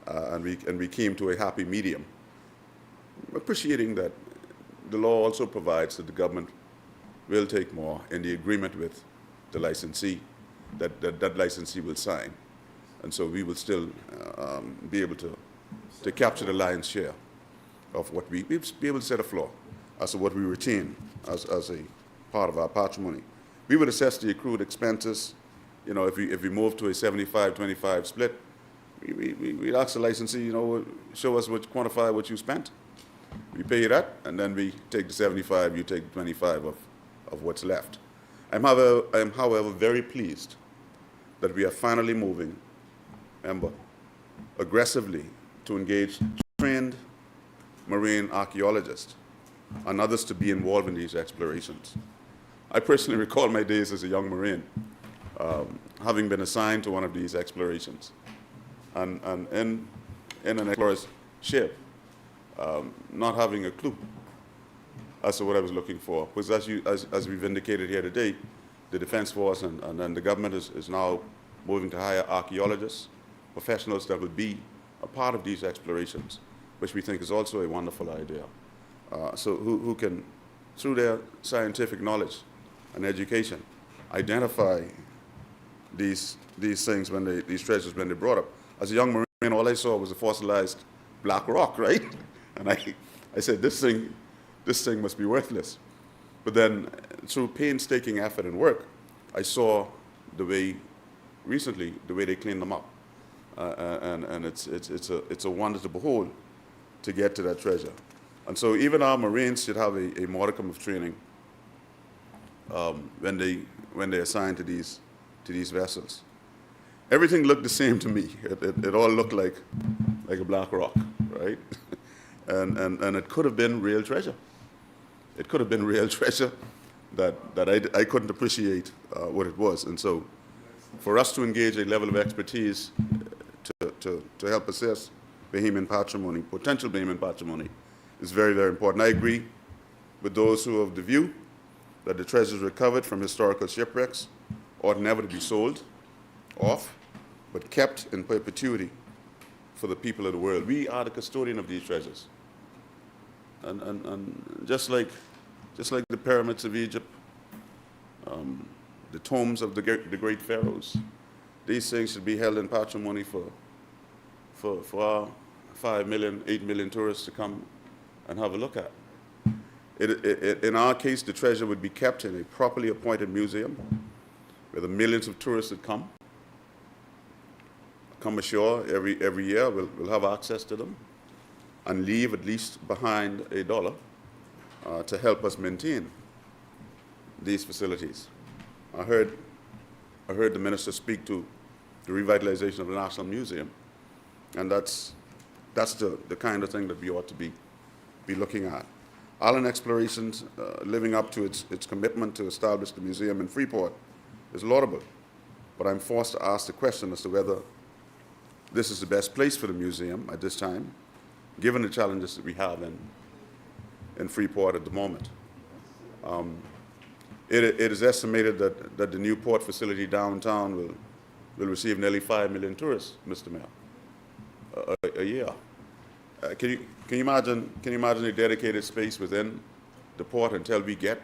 and we came to a happy medium, appreciating that the law also provides that the government will take more in the agreement with the licensee, that licensee will sign. And so we will still be able to capture the lion's share of what we'll be able to set a floor. as to what we retain as a part of our patrimony. We would assess the accrued expenses. You know, if we move to a 75-25 split, we'd ask the licensee, you know, show us quantify what you spent. We pay you that, and then we take the 75, you take the 25 of what's left. I'm, however, very pleased that we are finally moving, remember, aggressively to engage trained marine archaeologists and others to be involved in these explorations. I personally recall my days as a young Marine, having been assigned to one of these explorations. And in an explorer's ship, not having a clue as to what I was looking for. Because as we've indicated here today, the Defense Force and then the government is now moving to hire archaeologists, professionals that will be a part of these explorations, which we think is also a wonderful idea. So who can, through their scientific knowledge and education, identify these things these treasures when they're brought up. As a young Marine, all I saw was a fossilized black rock, right? And I said, this thing must be worthless. But then, through painstaking effort and work, I saw recently the way they cleaned them up, and it's a wonder to behold to get to that treasure. And so, even our Marines should have a modicum of training when they're assigned to these vessels. Everything looked the same to me. It all looked like a black rock, right? and it could have been real treasure. It could have been real treasure that I couldn't appreciate what it was. And so for us to engage a level of expertise to help assess Bahamian patrimony, potential Bahamian patrimony, is very, very important. I agree with those who have the view that the treasures recovered from historical shipwrecks ought never to be sold off, but kept in perpetuity for the people of the world. We are the custodian of these treasures. And just like the pyramids of Egypt, the tombs of the great pharaohs, these things should be held in patrimony for our 5 million, 8 million tourists to come and have a look at. In our case, the treasure would be kept in a properly appointed museum where the millions of tourists that come ashore every year. We'll have access to them and leave at least behind $1 to help us maintain these facilities. I heard the minister speak to the revitalization of the National Museum, and that's the kind of thing that we ought to be looking at. Island Explorations, living up to its commitment to establish the museum in Freeport, is laudable, but I'm forced to ask the question as to whether this is the best place for the museum at this time, given the challenges that we have in Freeport at the moment. It is estimated that the new port facility downtown will receive nearly 5 million tourists, Mr. Mayor, a year. Can you imagine a dedicated space within the port until we get?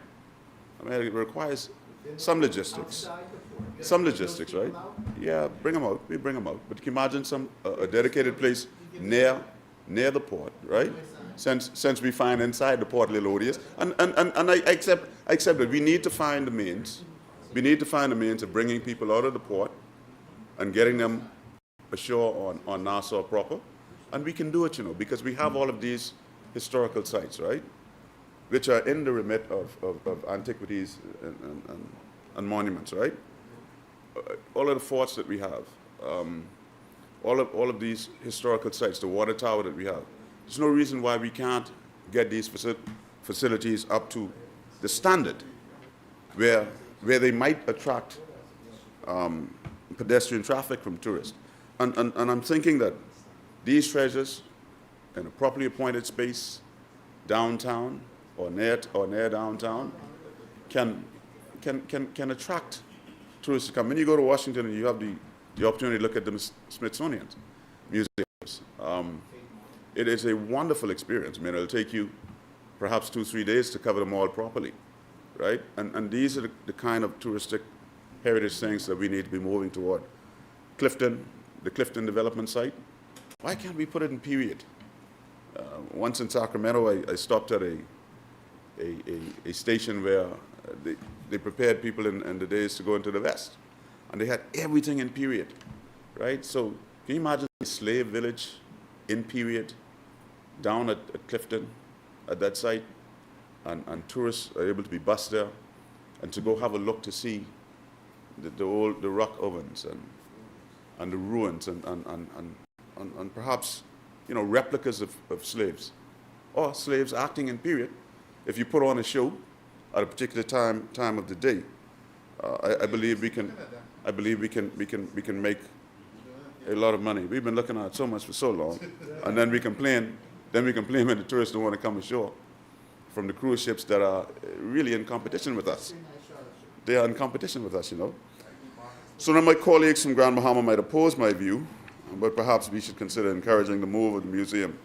I mean, it requires some logistics. Some logistics, right? Yeah, bring them out. We bring them out. But can you imagine a dedicated place near the port, right? Since we find inside the port a little odious, and I accept that we need to find the means. We need to find the means of bringing people out of the port and getting them ashore on Nassau proper, and we can do it, because we have all of these historical sites, right, which are in the remit of antiquities and monuments, right? All of the forts that we have, all of these historical sites, the water tower that we have. There's no reason why we can't get these facilities up to the standard where they might attract pedestrian traffic from tourists. And I'm thinking that these treasures in a properly appointed space downtown or near downtown can attract tourists to come. When you go to Washington and you have the opportunity to look at the Smithsonian museums, it is a wonderful experience. I mean, it'll take you perhaps 2-3 days to cover them all properly, right? And these are the kind of touristic heritage things that we need to be moving toward. The Clifton development site, why can't we put it in period? Once in Sacramento, I stopped at a station where they prepared people in the days to go into the West. And they had everything in period, right? So can you imagine a slave village in period down at Clifton, at that site, and tourists are able to be bused there and to go have a look to see the rock ovens and the ruins and perhaps, you know, replicas of slaves or slaves acting in period. If you put on a show at a particular time of the day, I believe we can make a lot of money. We've been looking at it so much for so long, and then we complain when the tourists don't want to come ashore from the cruise ships that are really in competition with us. They are in competition with us, you know. So now my colleagues from Grand Bahama might oppose my view, but perhaps we should consider encouraging the move of the museum,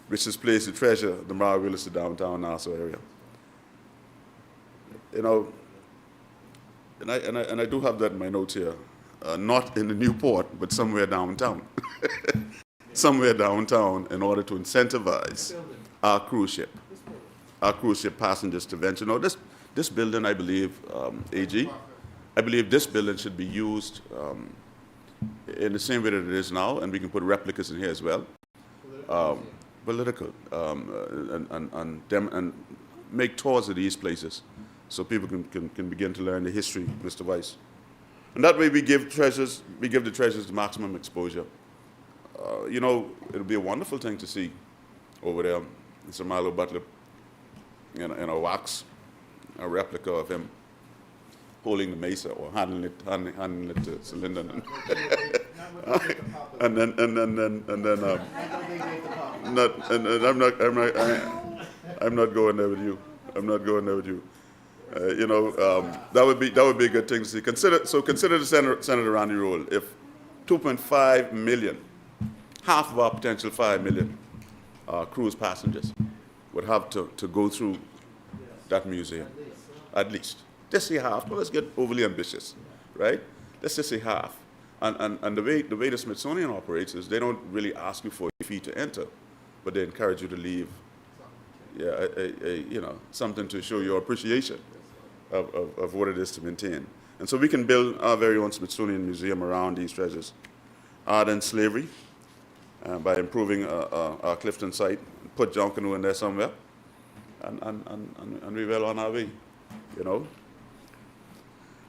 which is placed to treasure the marvelous downtown Nassau area. You know, and I do have that in my notes here, not in the new port, but somewhere downtown. Somewhere downtown in order to incentivize our cruise ship passengers to venture. Now, this building, I believe, AG, I believe this building should be used in the same way that it is now, and we can put replicas in here as well. Political, and make tours of these places so people can begin to learn the history, Mr. Weiss. And that way we give the treasures the maximum exposure. You know, it'll be a wonderful thing to see over there, Mr. Milo Butler, in a wax, a replica of him holding the mesa or handing it to Sir Lyndon. and then I'm not going there with you. I'm not going there with you. You know, that would be a good thing to see. Consider the Senator Randy Roll. If 2.5 million, half of our potential 5 million cruise passengers would have to go through that museum, at least. Just say half, but let's get overly ambitious, right? Let's just say half. And the way the Smithsonian operates is they don't really ask you for a fee to enter, but they encourage you to leave, you know, something to show your appreciation of what it is to maintain. And so we can build our very own Smithsonian Museum around these treasures. Art and slavery, by improving our Clifton site, put John Canoe in there somewhere, and we're well on our way, you know.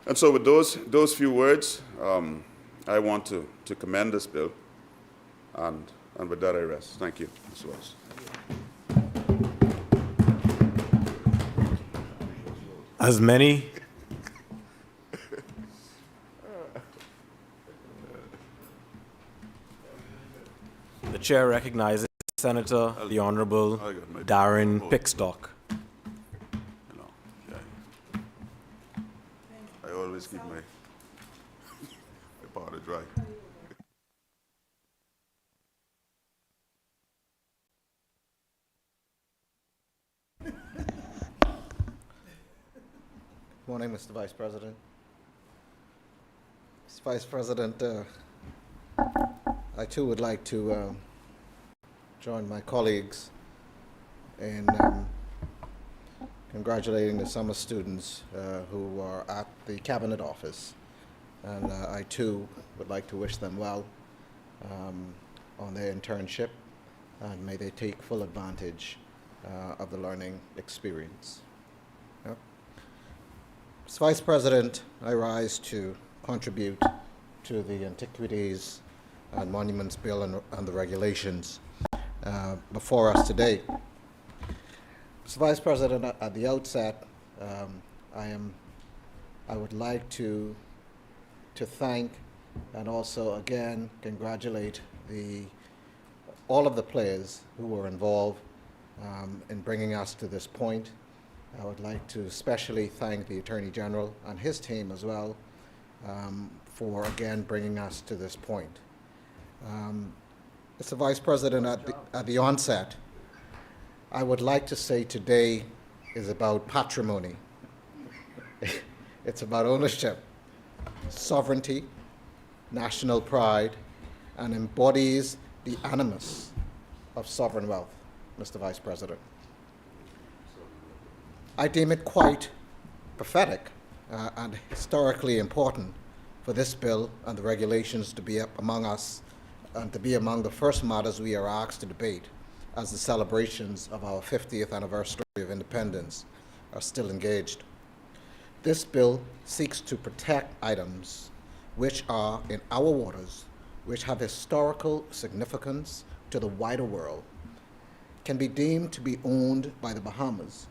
And so with those few words, I want to commend this bill, and with that I rest. Thank you, Mr. Weiss. As many the chair recognizes Senator the Honorable Darren Pickstock. You know, I always keep my powder dry. Morning, Mr. Vice President. Mr. Vice President, I too would like to join my colleagues in congratulating the summer students who are at the Cabinet Office. And I too would like to wish them well on their internship, and may they take full advantage of the learning experience. Yep. As Vice President, I rise to contribute to the Antiquities and Monuments Bill and the regulations before us today. Mr. Vice President, at the outset, I would like to thank and also again congratulate all of the players who were involved in bringing us to this point. I would like to especially thank the Attorney General and his team as well for again bringing us to this point. Mr. Vice President, at the onset, I would like to say today is about patrimony. It's about ownership, sovereignty, national pride, and embodies the animus of sovereign wealth, Mr. Vice President. I deem it quite prophetic and historically important for this bill and the regulations to be up among us and to be among the first matters we are asked to debate as the celebrations of our 50th anniversary of independence are still engaged. This bill seeks to protect items which are in our waters, which have historical significance to the wider world, can be deemed to be owned by the Bahamas,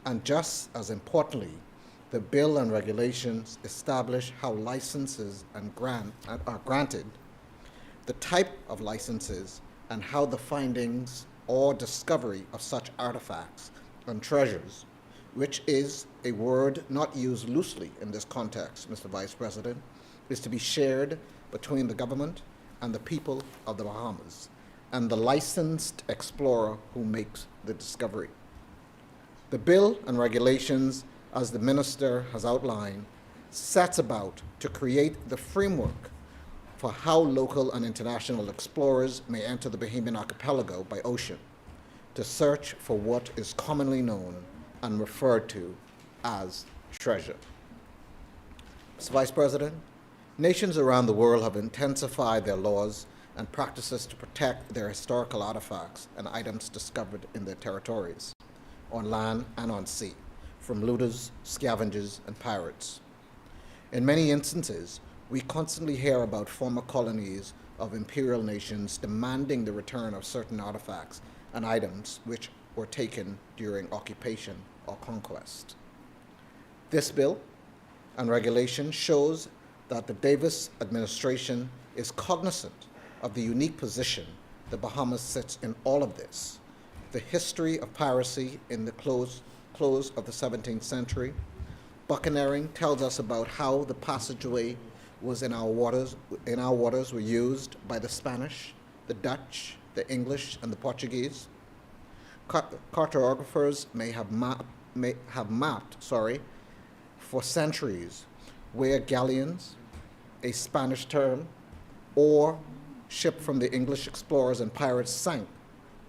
and just as importantly, the bill and regulations establish how licenses are granted, the type of licenses, and how the findings or discovery of such artifacts and treasures, which is a word not used loosely in this context, Mr. Vice President, is to be shared between the government and the people of the Bahamas and the licensed explorer who makes the discovery. The bill and regulations, as the Minister has outlined, sets about to create the framework for how local and international explorers may enter the Bahamian archipelago by ocean to search for what is commonly known and referred to as treasure. Mr. Vice President, nations around the world have intensified their laws and practices to protect their historical artifacts and items discovered in their territories, on land and on sea, from looters, scavengers, and pirates. In many instances, we constantly hear about former colonies of imperial nations demanding the return of certain artifacts and items which were taken during occupation or conquest. This bill and regulation shows that the Davis administration is cognizant of the unique position the Bahamas sits in all of this. The history of piracy in the close of the 17th century. Buccaneering tells us about how the passageway was in our waters were used by the Spanish, the Dutch, the English, and the Portuguese. Cartographers may have mapped for centuries where galleons, a Spanish term, or shipped from the English explorers and pirates sank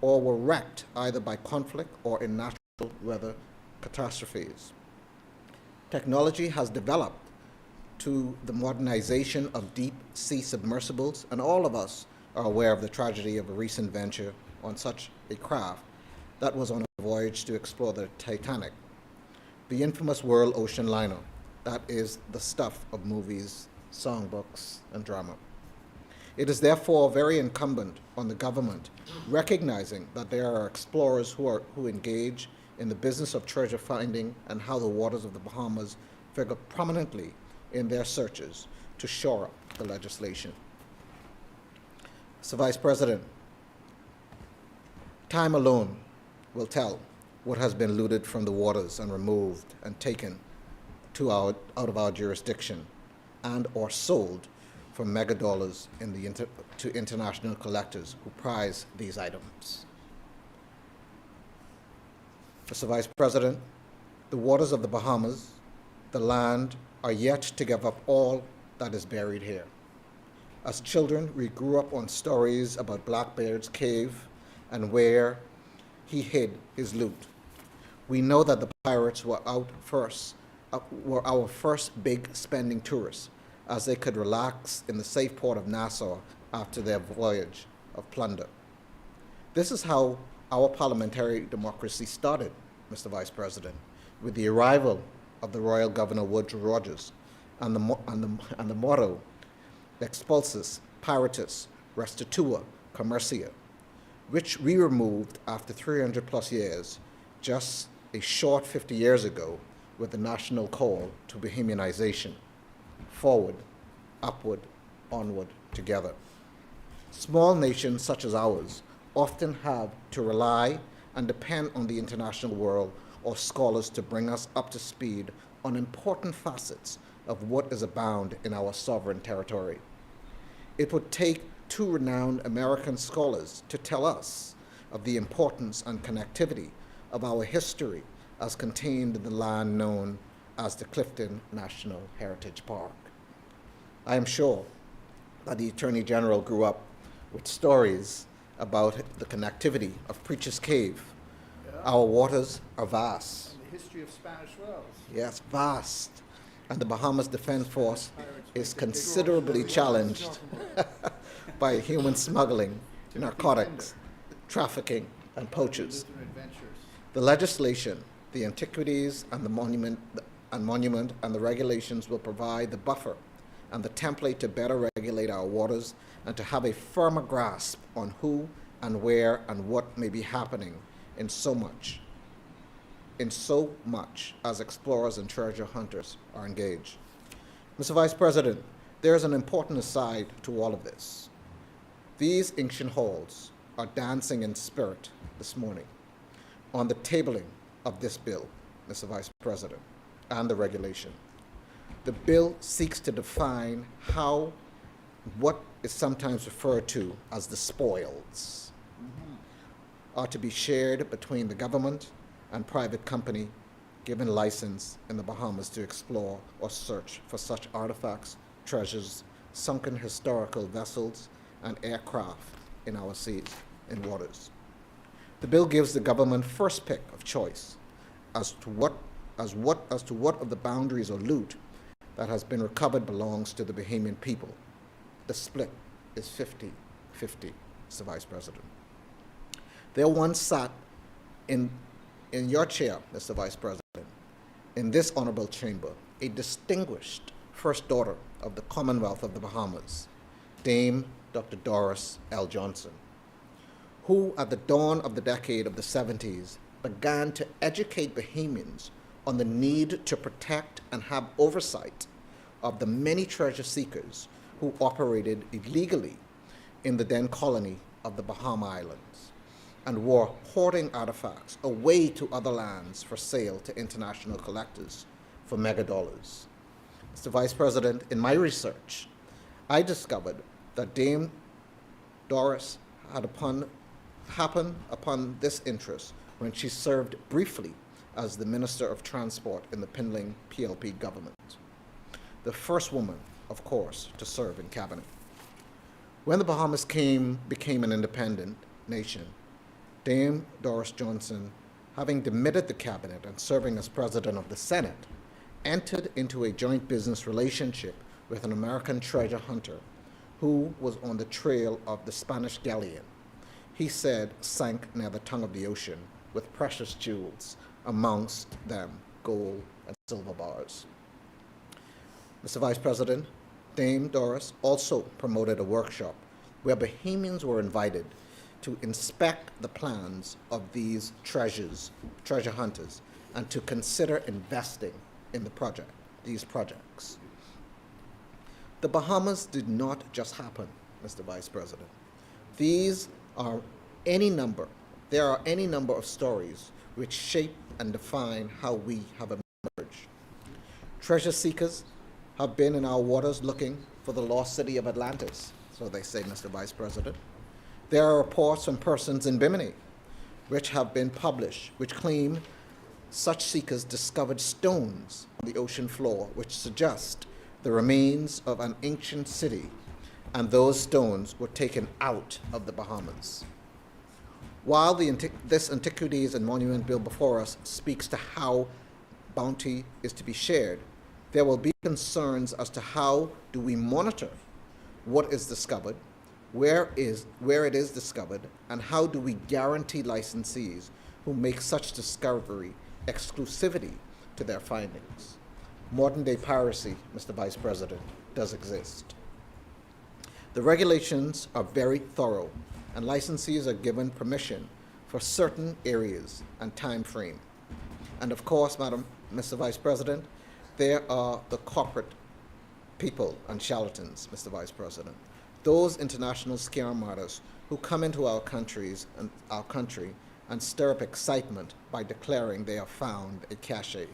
or were wrecked either by conflict or in natural weather catastrophes. Technology has developed to the modernization of deep sea submersibles, and all of us are aware of the tragedy of a recent venture on such a craft that was on a voyage to explore the Titanic, the infamous world ocean liner that is the stuff of movies, songbooks, and drama. It is therefore very incumbent on the government, recognizing that there are explorers who engage in the business of treasure finding and how the waters of the Bahamas figure prominently in their searches, to shore up the legislation. So, Vice President, time alone will tell what has been looted from the waters and removed and taken out of our jurisdiction and or sold for mega dollars to international collectors who prize these items. Mr. Vice President, the waters of the Bahamas, the land, are yet to give up all that is buried here. As children, we grew up on stories about Blackbeard's cave and where he hid his loot. We know that the pirates were our first big spending tourists, as they could relax in the safe port of Nassau after their voyage of plunder. This is how our parliamentary democracy started, Mr. Vice President, with the arrival of the Royal Governor Woodrow Rogers and the motto, Expulsus, Piratus, Restitua, Commercia, which we removed after 300 plus years, just a short 50 years ago, with the national call to Bahamianization. Forward, upward, onward, together. Small nations such as ours often have to rely and depend on the international world or scholars to bring us up to speed on important facets of what is abound in our sovereign territory. It would take two renowned American scholars to tell us of the importance and connectivity of our history as contained in the land known as the Clifton National Heritage Park. I am sure that the Attorney General grew up with stories about the connectivity of Preacher's Cave. Our waters are vast, history of Spanish Wells. Yes, vast. And the Bahamas Defense Force is considerably challenged by human smuggling, narcotics, trafficking, and poachers. Different adventures. The legislation, the antiquities, and the monument and the regulations will provide the buffer and the template to better regulate our waters and to have a firmer grasp on who and where and what may be happening in so much as explorers and treasure hunters are engaged. Mr. Vice President, there is an important aside to all of this. These ancient halls are dancing in spirit this morning on the tabling of this bill, Mr. Vice President, and the regulation. The bill seeks to define how what is sometimes referred to as the spoils are to be shared between the government and private company given license in the Bahamas to explore or search for such artifacts, treasures, sunken historical vessels, and aircraft in our seas and waters. The bill gives the government first pick of choice as to what of the boundaries or loot that has been recovered belongs to the Bahamian people. The split is 50-50, Mr. Vice President. There once sat in your chair, Mr. Vice President, in this honorable chamber, a distinguished first daughter of the Commonwealth of the Bahamas, Dame Dr. Doris L. Johnson, who at the dawn of the decade of the 70s began to educate Bahamians on the need to protect and have oversight of the many treasure seekers who operated illegally in the then colony of the Bahama Islands and were hoarding artifacts away to other lands for sale to international collectors for megadollars. Mr. Vice President, in my research, I discovered that Dame Doris happened upon this interest when she served briefly as the Minister of Transport in the Pinling PLP government. The first woman, of course, to serve in cabinet. When the Bahamas became an independent nation, Dame Doris Johnson, having demitted the cabinet and serving as president of the Senate, entered into a joint business relationship with an American treasure hunter who was on the trail of the Spanish galleon, he said sank near the tongue of the ocean with precious jewels, amongst them gold and silver bars. Mr. Vice President, Dame Doris also promoted a workshop where Bahamians were invited to inspect the plans of these treasure hunters, and to consider investing in these projects. The Bahamas did not just happen, Mr. Vice President. There are any number of stories which shape and define how we have emerged. Treasure seekers have been in our waters looking for the lost city of Atlantis, so they say, Mr. Vice President. There are reports from persons in Bimini which have been published, which claim such seekers discovered stones on the ocean floor which suggest the remains of an ancient city, and those stones were taken out of the Bahamas. While this Antiquities and Monument Bill before us speaks to how bounty is to be shared, there will be concerns as to how do we monitor what is discovered, where it is discovered, and how do we guarantee licensees who make such discovery exclusivity to their findings. Modern-day piracy, Mr. Vice President, does exist. The regulations are very thorough, and licensees are given permission for certain areas and time frame. And of course, Mr. Vice President, there are the corporate people and charlatans, Mr. Vice President. Those international scam artists who come into our country and stir up excitement by declaring they have found a cache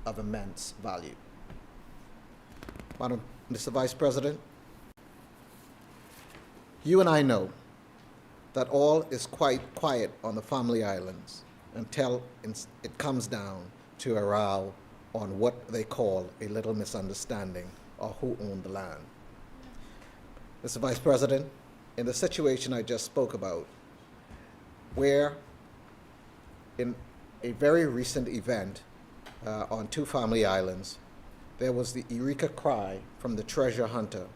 of immense value. Mr. Vice President, you and I know that all is quite quiet on the Family Islands until it comes down to a row on what they call a little misunderstanding or who owned the land. Mr. Vice President, in the situation I just spoke about, where in a very recent event, on two family islands, there was the eureka cry from the treasure hunter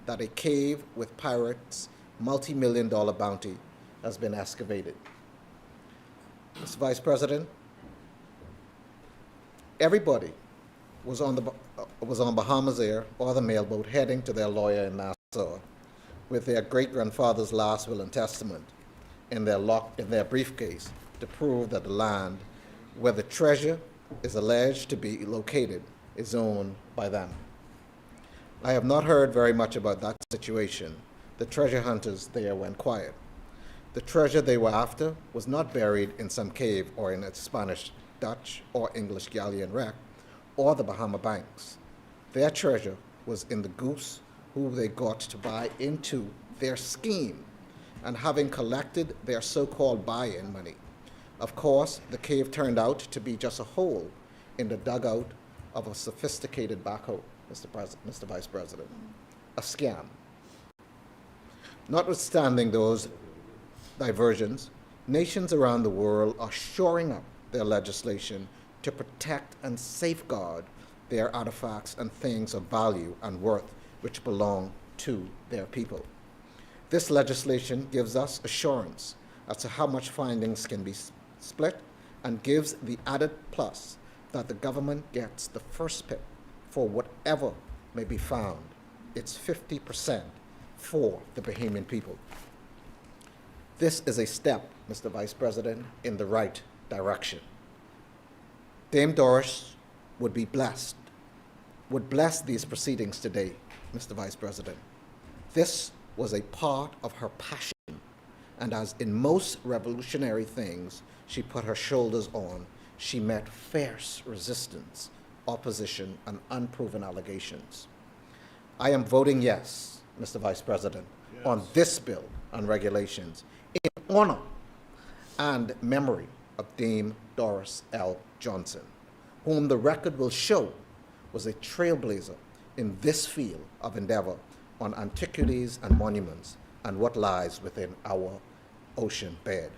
that a cave with pirates' multi-million-dollar bounty has been excavated. Mr. Vice President, everybody was on Bahamas Air or the mailboat heading to their lawyer in Nassau with their great-grandfather's last will and testament in their briefcase to prove that the land where the treasure is alleged to be located is owned by them. I have not heard very much about that situation. The treasure hunters there went quiet. The treasure they were after was not buried in some cave or in a Spanish, Dutch, or English galleon wreck, or the Bahama banks. Their treasure was in the goose who they got to buy into their scheme, and having collected their so-called buy-in money. Of course, the cave turned out to be just a hole in the dugout of a sophisticated backhoe, Mr. Vice President, a scam. Notwithstanding those diversions, nations around the world are shoring up their legislation to protect and safeguard their artifacts and things of value and worth which belong to their people. This legislation gives us assurance as to how much findings can be split and gives the added plus that the government gets the first pick for whatever may be found. It's 50% for the Bahamian people. This is a step, Mr. Vice President, in the right direction. Dame Doris would bless these proceedings today, Mr. Vice President. This was a part of her passion, and as in most revolutionary things she put her shoulders on, she met fierce resistance, opposition, and unproven allegations. I am voting yes, Mr. Vice President, on this bill on regulations in honor and memory of Dame Doris L. Johnson, whom the record will show was a trailblazer in this field of endeavor on antiquities and monuments and what lies within our ocean bed.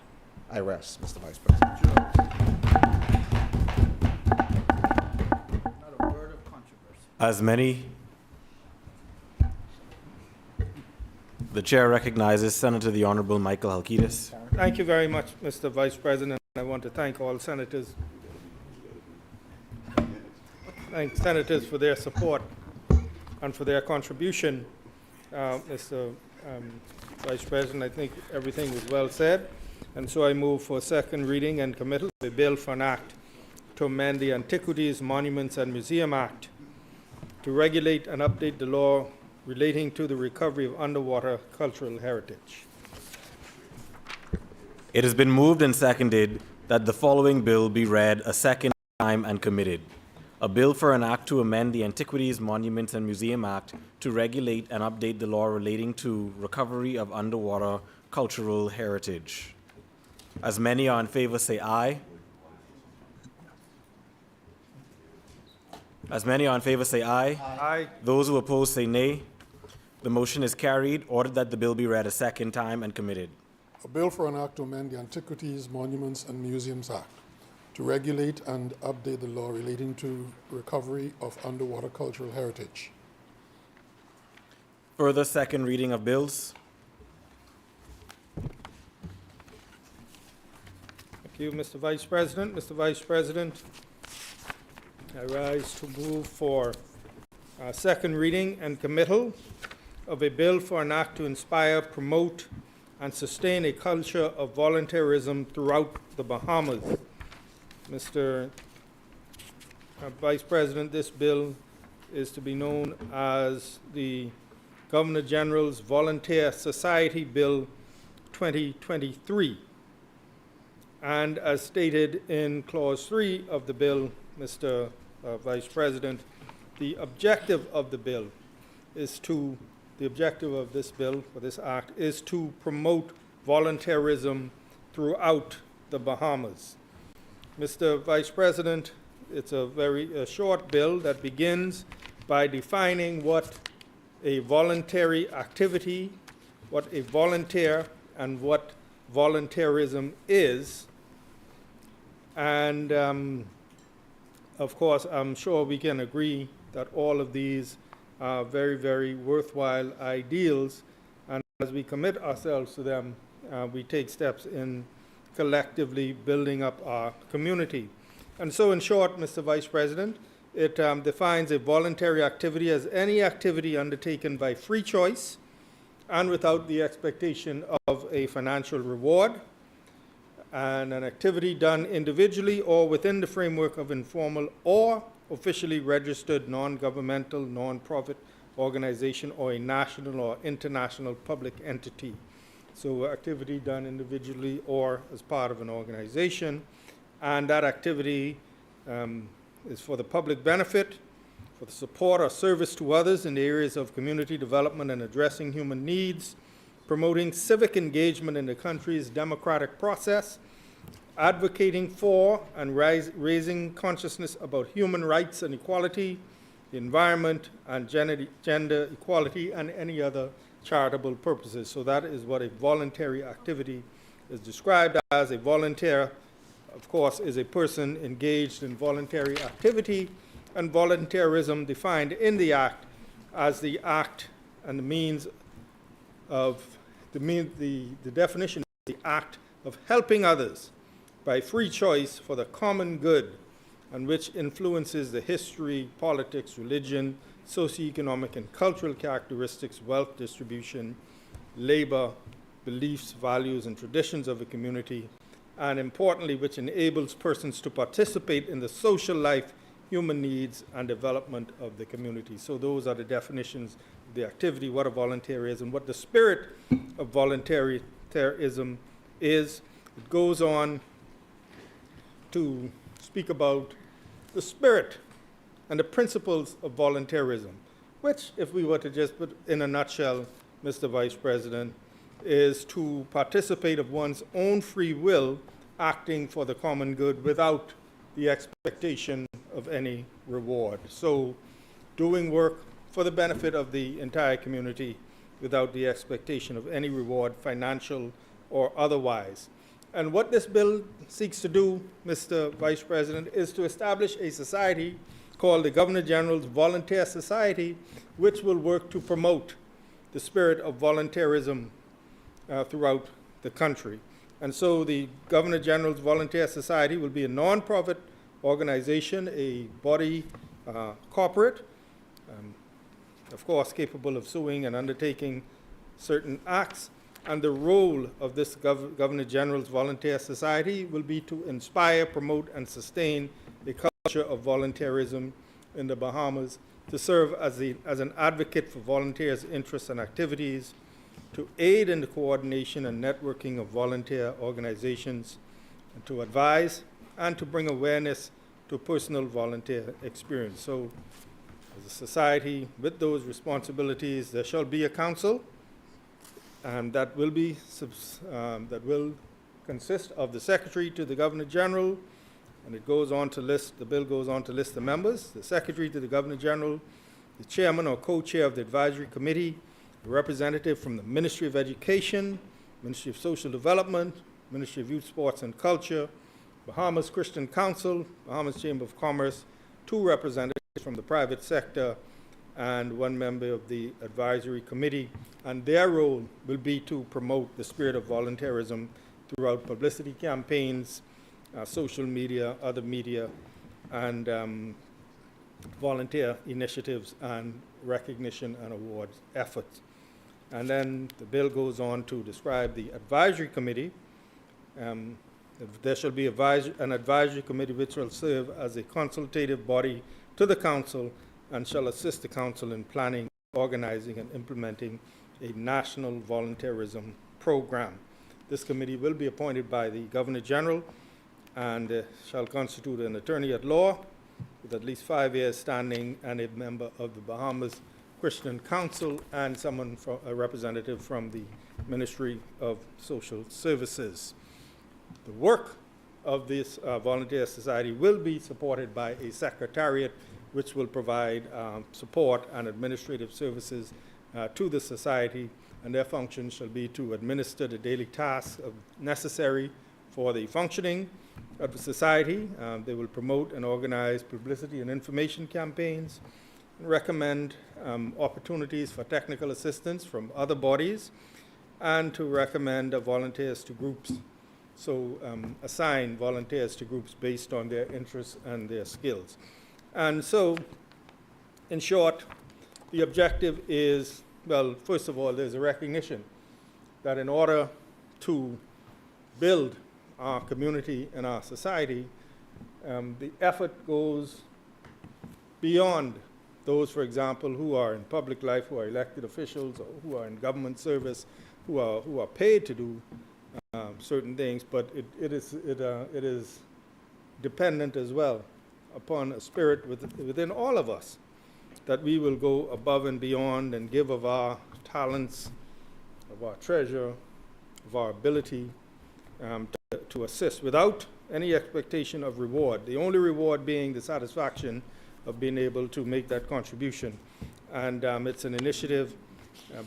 I rest, Mr. Vice President. Not a word of controversy. As many, the chair recognizes Senator the Honorable Michael Halkitis. Thank you very much, Mr. Vice President. I want to thank all senators. Thank senators for their support and for their contribution. Mr. Vice President, I think everything was well said, and so I move for second reading and committal of a bill for an act to amend the Antiquities, Monuments, and Museum Act to regulate and update the law relating to the recovery of underwater cultural heritage. It has been moved and seconded that the following bill be read a second time and committed. A bill for an act to amend the Antiquities, Monuments, and Museum Act to regulate and update the law relating to recovery of underwater cultural heritage. As many are in favor, say aye. As many are in favor, say aye. Aye. Those who oppose, say nay. The motion is carried. Ordered that the bill be read a second time and committed. A bill for an act to amend the Antiquities, Monuments, and Museums Act to regulate and update the law relating to recovery of underwater cultural heritage. Further second reading of bills. Thank you, Mr. Vice President. Mr. Vice President, I rise to move for second reading and committal of a bill for an act to inspire, promote, and sustain a culture of volunteerism throughout the Bahamas. Mr. Vice President, this bill is to be known as the Governor General's Volunteer Society Bill 2023. And as stated in Clause 3 of the bill, Mr. Vice President, the objective of this bill, for this act, is to promote volunteerism throughout the Bahamas. Mr. Vice President, it's a very short bill that begins by defining what a voluntary activity, what a volunteer, and what volunteerism is. And of course, I'm sure we can agree that all of these are very, very worthwhile ideals, and as we commit ourselves to them, we take steps in collectively building up our community. And so, in short, Mr. Vice President, it defines a voluntary activity as any activity undertaken by free choice and without the expectation of a financial reward, and an activity done individually or within the framework of informal or officially registered non-governmental, non-profit organization or a national or international public entity. So activity done individually or as part of an organization, and that activity is for the public benefit, for the support or service to others in the areas of community development and addressing human needs, promoting civic engagement in the country's democratic process, advocating for and raising consciousness about human rights and equality, the environment, and gender equality, and any other charitable purposes. So that is what a voluntary activity is described as. A volunteer, of course, is a person engaged in voluntary activity, and volunteerism defined in the Act as the act and the means of, the definition is the act of helping others by free choice for the common good, and which influences the history, politics, religion, socioeconomic and cultural characteristics, wealth distribution, labor, beliefs, values, and traditions of a community, and importantly, which enables persons to participate in the social life, human needs, and development of the community. So those are the definitions of the activity, what a volunteer is, and what the spirit of volunteerism is. It goes on to speak about the spirit and the principles of volunteerism, which, if we were to just put in a nutshell, Mr. Vice President, is to participate of one's own free will, acting for the common good without the expectation of any reward. So doing work for the benefit of the entire community without the expectation of any reward, financial or otherwise. And what this bill seeks to do, Mr. Vice President, is to establish a society called the Governor General's Volunteer Society, which will work to promote the spirit of volunteerism throughout the country. And so the Governor General's Volunteer Society will be a non-profit organization, a body corporate, of course capable of suing and undertaking certain acts. And the role of this Governor General's Volunteer Society will be to inspire, promote, and sustain a culture of volunteerism in the Bahamas, to serve as an advocate for volunteers' interests and activities, to aid in the coordination and networking of volunteer organizations, and to advise and to bring awareness to personal volunteer experience. So, as a society with those responsibilities, there shall be a council that will consist of the Secretary to the Governor General, and it goes on to list, the bill goes on to list the members, the Secretary to the Governor General, the Chairman or Co-Chair of the Advisory Committee, a representative from the Ministry of Education, Ministry of Social Development, Ministry of Youth, Sports and Culture, Bahamas Christian Council, Bahamas Chamber of Commerce, 2 representatives from the private sector, and 1 member of the Advisory Committee. And their role will be to promote the spirit of volunteerism throughout publicity campaigns, social media, other media, and volunteer initiatives and recognition and awards efforts. And then the bill goes on to describe the Advisory Committee. There shall be an Advisory Committee which will serve as a consultative body to the Council and shall assist the Council in planning, organizing, and implementing a national volunteerism program. This committee will be appointed by the Governor General and shall constitute an attorney at law with at least 5 years standing and a member of the Bahamas Christian Council and a representative from the Ministry of Social Services. The work of this volunteer society will be supported by a secretariat which will provide support and administrative services to the society, and their function shall be to administer the daily tasks necessary for the functioning of the society. They will promote and organize publicity and information campaigns, and recommend opportunities for technical assistance from other bodies, and to recommend volunteers to groups. So assign volunteers to groups based on their interests and their skills. And so, in short, the objective is, well, first of all, there's a recognition that in order to build our community and our society, the effort goes beyond those, for example, who are in public life, who are elected officials, or who are in government service, who are paid to do certain things, but it is dependent as well upon a spirit within all of us, that we will go above and beyond and give of our talents, of our treasure, of our ability to assist without any expectation of reward, the only reward being the satisfaction of being able to make that contribution. And it's an initiative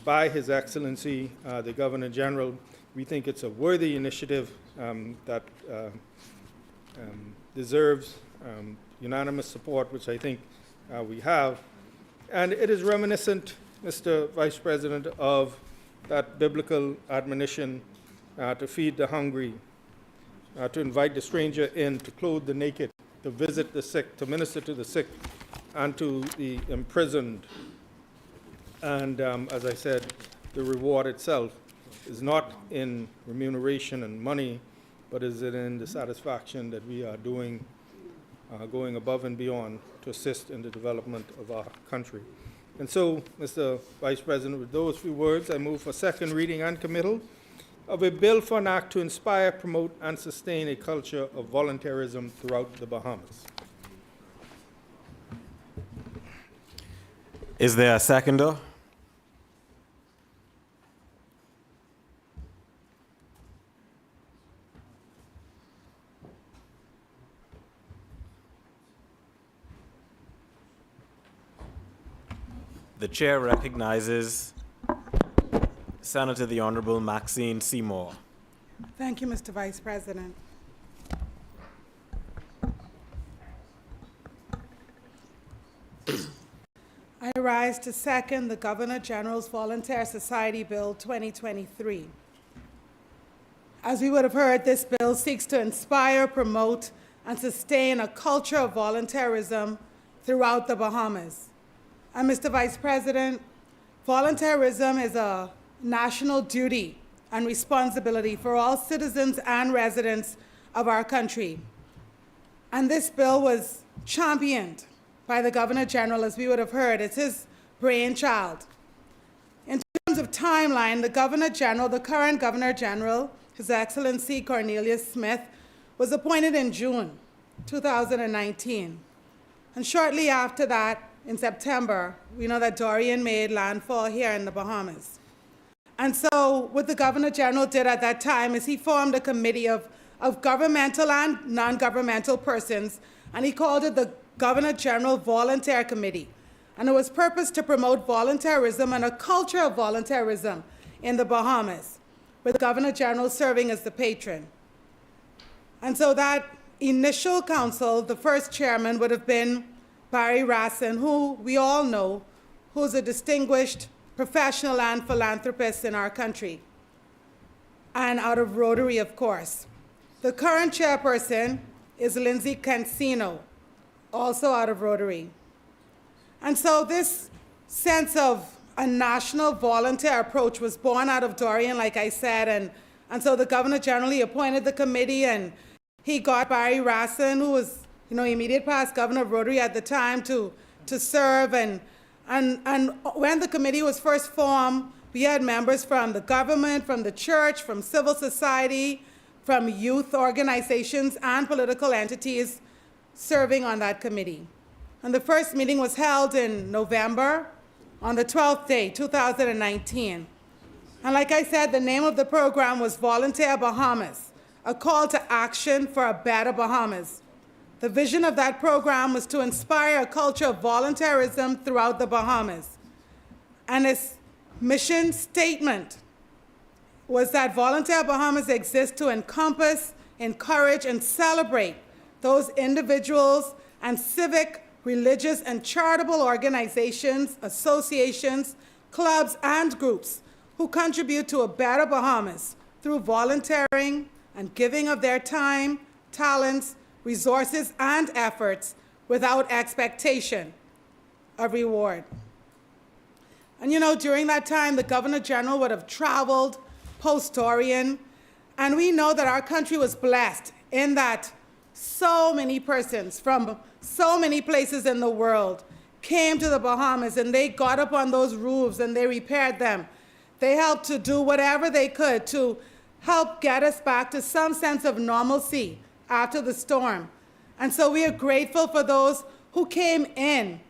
by His Excellency, the Governor General. We think it's a worthy initiative that deserves unanimous support, which I think we have. And it is reminiscent, Mr. Vice President, of that biblical admonition to feed the hungry, to invite the stranger in, to clothe the naked, to visit the sick, to minister to the sick, and to the imprisoned. And as I said, the reward itself is not in remuneration and money, but is in the satisfaction that we are doing, going above and beyond to assist in the development of our country. And so, Mr. Vice President, with those few words, I move for second reading and committal of a bill for an act to inspire, promote, and sustain a culture of volunteerism throughout the Bahamas. Is there a seconder? The chair recognizes Senator the Honorable Maxine Seymour. Thank you, Mr. Vice President. I rise to second the Governor General's Volunteer Society Bill 2023. As we would have heard, this bill seeks to inspire, promote, and sustain a culture of volunteerism throughout the Bahamas. And Mr. Vice President, volunteerism is a national duty and responsibility for all citizens and residents of our country. And this bill was championed by the Governor General, as we would have heard. It's his brainchild. In terms of timeline, the Governor General, the current Governor General, His Excellency Cornelius Smith, was appointed in June 2019. And shortly after that, in September, we know that Dorian made landfall here in the Bahamas. And so what the Governor General did at that time is he formed a committee of governmental and non-governmental persons, and he called it the Governor General Volunteer Committee. And it was purposed to promote volunteerism and a culture of volunteerism in the Bahamas, with the Governor General serving as the patron. And so that initial council, the first chairman would have been Barry Rassin, who we all know, who's a distinguished professional and philanthropist in our country, and out of Rotary, of course. The current chairperson is Lindsay Cancino, also out of Rotary. And so this sense of a national volunteer approach was born out of Dorian, like I said, and so the Governor General appointed the committee, and he got Barry Rassin, who was immediate past governor of Rotary at the time, to serve. And when the committee was first formed, we had members from the government, from the church, from civil society, from youth organizations and political entities serving on that committee. And the first meeting was held in November, on the 12th day, 2019. And like I said, the name of the program was Volunteer Bahamas, a call to action for a better Bahamas. The vision of that program was to inspire a culture of volunteerism throughout the Bahamas. And its mission statement was that Volunteer Bahamas exists to encompass, encourage, and celebrate those individuals and civic, religious, and charitable organizations, associations, clubs, and groups who contribute to a better Bahamas through volunteering and giving of their time, talents, resources, and efforts without expectation of reward. And you know, during that time, the Governor General would have traveled post-Dorian, and we know that our country was blessed in that so many persons from so many places in the world came to the Bahamas, and they got up on those roofs and they repaired them. They helped to do whatever they could to help get us back to some sense of normalcy after the storm. And so we are grateful for those who came in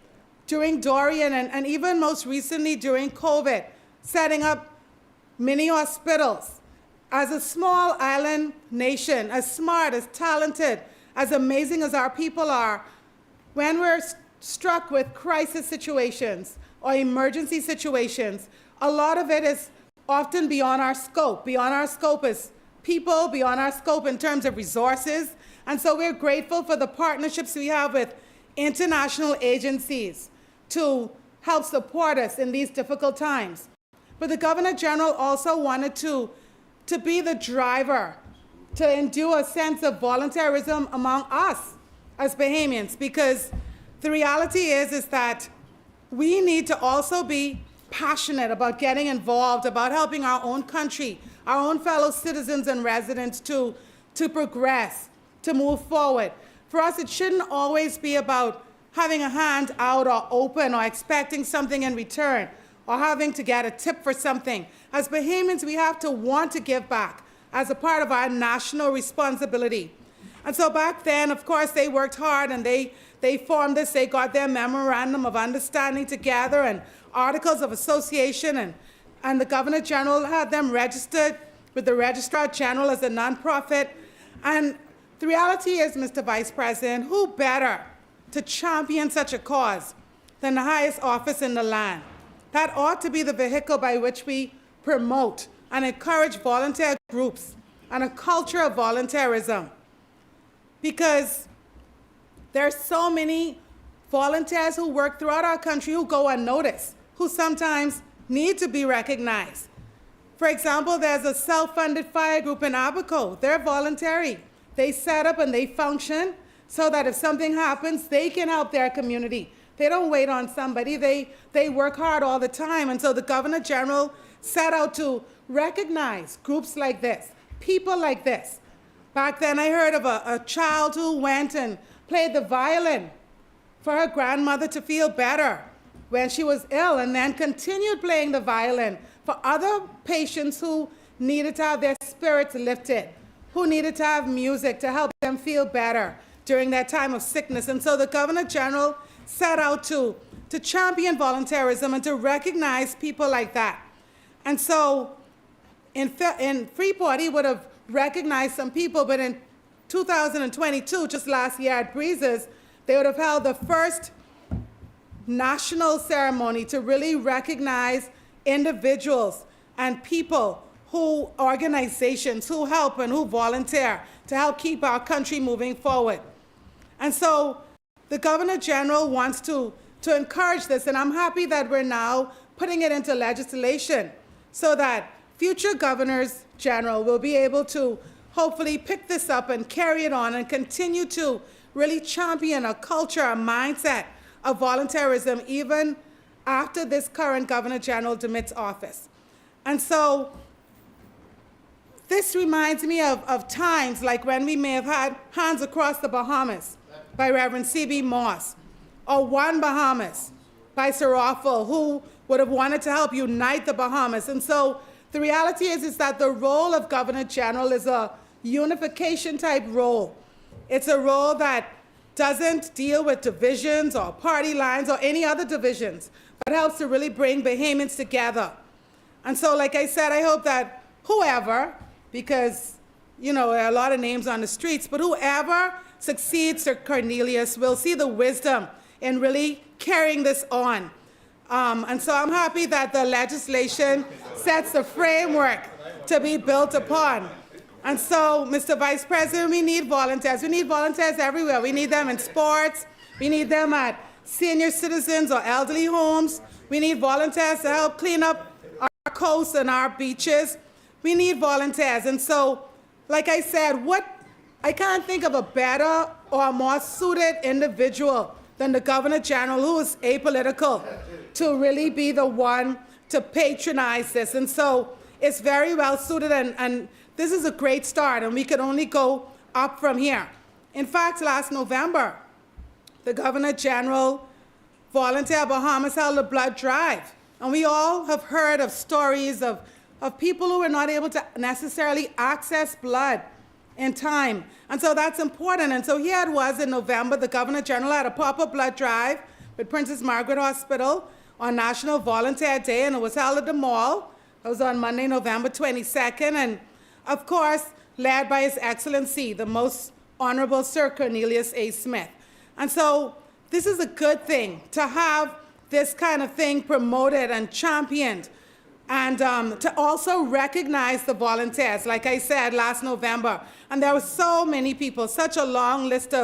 during Dorian and even most recently during COVID, setting up mini hospitals. As a small island nation, as smart, as talented, as amazing as our people are, when we're struck with crisis situations or emergency situations, a lot of it is often beyond our scope. Beyond our scope is people, beyond our scope in terms of resources. And so we're grateful for the partnerships we have with international agencies to help support us in these difficult times. But the Governor General also wanted to be the driver, to endure a sense of volunteerism among us as Bahamians, because the reality is that we need to also be passionate about getting involved, about helping our own country, our own fellow citizens and residents to progress, to move forward. For us, it shouldn't always be about having a hand out or open or expecting something in return or having to get a tip for something. As Bahamians, we have to want to give back as a part of our national responsibility. And so back then, of course, they worked hard and they formed this, they got their memorandum of understanding together and articles of association, and the Governor General had them registered with the Registrar General as a nonprofit. And the reality is, Mr. Vice President, who better to champion such a cause than the highest office in the land? That ought to be the vehicle by which we promote and encourage volunteer groups and a culture of volunteerism. Because there are so many volunteers who work throughout our country who go unnoticed, who sometimes need to be recognized. For example, there's a self-funded fire group in Abaco. They're voluntary. They set up and they function so that if something happens, they can help their community. They don't wait on somebody. They work hard all the time. And so the Governor General set out to recognize groups like this, people like this. Back then, I heard of a child who went and played the violin for her grandmother to feel better when she was ill, and then continued playing the violin for other patients who needed to have their spirits lifted, who needed to have music to help them feel better during that time of sickness. And so the Governor General set out to champion volunteerism and to recognize people like that. And so in Freeport, he would have recognized some people, but in 2022, just last year at Breezes, they would have held the first national ceremony to really recognize individuals and people who, organizations who help and who volunteer to help keep our country moving forward. And so the Governor General wants to encourage this, and I'm happy that we're now putting it into legislation so that future Governors General will be able to hopefully pick this up and carry it on and continue to really champion a culture, a mindset of volunteerism even after this current Governor General demits office. And so this reminds me of times like when we may have had Hands Across the Bahamas by Reverend C.B. Moss, or One Bahamas by Sir Raffle, who would have wanted to help unite the Bahamas. And so the reality is that the role of Governor General is a unification type role. It's a role that doesn't deal with divisions or party lines or any other divisions, but helps to really bring Bahamians together. And so, like I said, I hope that whoever, because, you know, there are a lot of names on the streets, but whoever succeeds Sir Cornelius will see the wisdom in really carrying this on. And so I'm happy that the legislation sets the framework to be built upon. And so, Mr. Vice President, we need volunteers. We need volunteers everywhere. We need them in sports. We need them at senior citizens or elderly homes. We need volunteers to help clean up our coasts and our beaches. We need volunteers. And so, like I said, I can't think of a better or more suited individual than the Governor General, who is apolitical, to really be the one to patronize this. And so it's very well suited, and this is a great start, and we can only go up from here. In fact, last November, the Governor General Volunteer Bahamas held a blood drive, and we all have heard of stories of people who were not able to necessarily access blood in time. And so that's important. And so here it was in November, the Governor General had a pop-up blood drive with Princess Margaret Hospital on National Volunteer Day, and it was held at the mall. It was on Monday, November 22nd, and of course, led by His Excellency, the Most Honorable Sir Cornelius A. Smith. And so this is a good thing to have this kind of thing promoted and championed, and to also recognize the volunteers, like I said, last November. And there were so many people, such a long list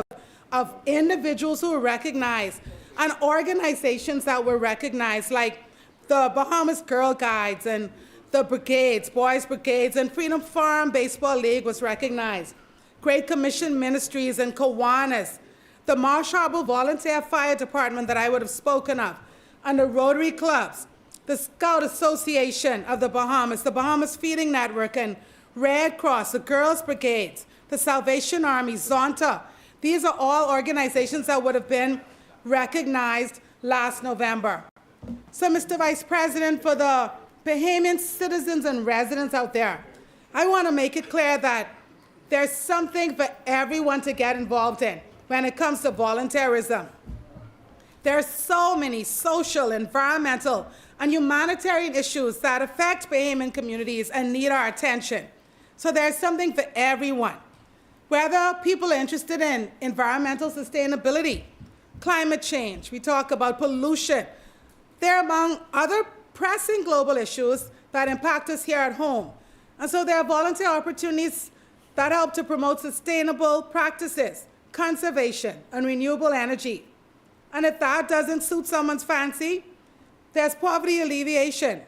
of individuals who were recognized and organizations that were recognized, like the Bahamas Girl Guides and the brigades, Boys Brigades, and Freedom Farm Baseball League was recognized. Great Commission Ministries and Kiwanis, the Marsh Harbor Volunteer Fire Department that I would have spoken of, and the Rotary Clubs, the Scout Association of the Bahamas Feeding Network, and Red Cross, the Girls Brigades, the Salvation Army, Zonta. These are all organizations that would have been recognized last November. So, Mr. Vice President, for the Bahamian citizens and residents out there, I want to make it clear that there's something for everyone to get involved in when it comes to volunteerism. There are so many social, environmental, and humanitarian issues that affect Bahamian communities and need our attention. So there's something for everyone. Whether people are interested in environmental sustainability, climate change, we talk about pollution, they're among other pressing global issues that impact us here at home. And so there are volunteer opportunities that help to promote sustainable practices, conservation, and renewable energy. And if that doesn't suit someone's fancy, there's poverty alleviation.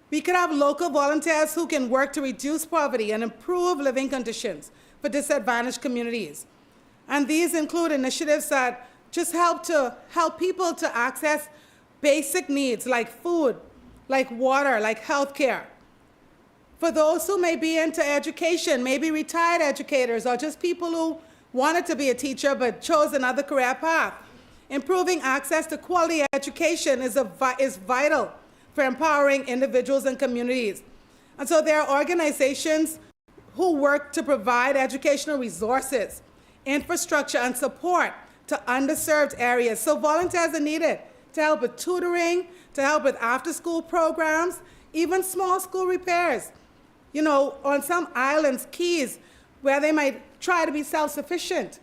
We could have local volunteers who can work to reduce poverty and improve living conditions for disadvantaged communities. And these include initiatives that just help people to access basic needs like food, like water, like healthcare. For those who may be into education, maybe retired educators or just people who wanted to be a teacher but chose another career path, improving access to quality education is vital for empowering individuals and communities. And so there are organizations who work to provide educational resources, infrastructure, and support to underserved areas. So volunteers are needed to help with tutoring, to help with after-school programs, even small school repairs. You know, on some islands, keys, where they might try to be self-sufficient.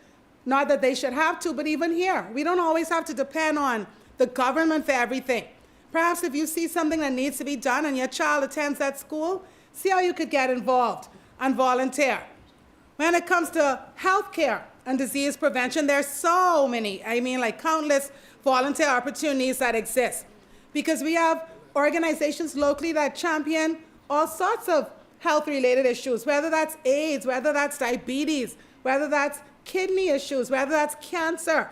Not that they should have to, but even here, we don't always have to depend on the government for everything. Perhaps if you see something that needs to be done and your child attends that school, see how you could get involved and volunteer. When it comes to healthcare and disease prevention, there's so many, like countless volunteer opportunities that exist, because we have organizations locally that champion all sorts of health-related issues, whether that's AIDS, whether that's diabetes, whether that's kidney issues, whether that's cancer,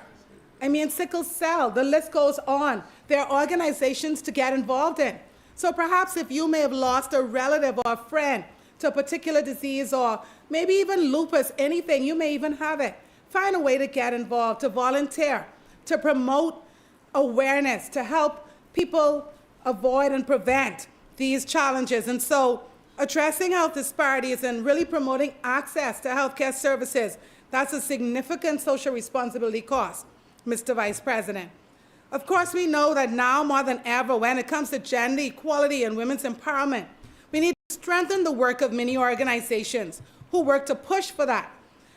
sickle cell, the list goes on. There are organizations to get involved in. So perhaps if you may have lost a relative or a friend to a particular disease, or maybe even lupus, anything, you may even have it, find a way to get involved, to volunteer, to promote awareness, to help people avoid and prevent these challenges. And so addressing health disparities and really promoting access to healthcare services, that's a significant social responsibility cost, Mr. Vice President. Of course, we know that now more than ever, when it comes to gender equality and women's empowerment, we need to strengthen the work of many organizations who work to push for that.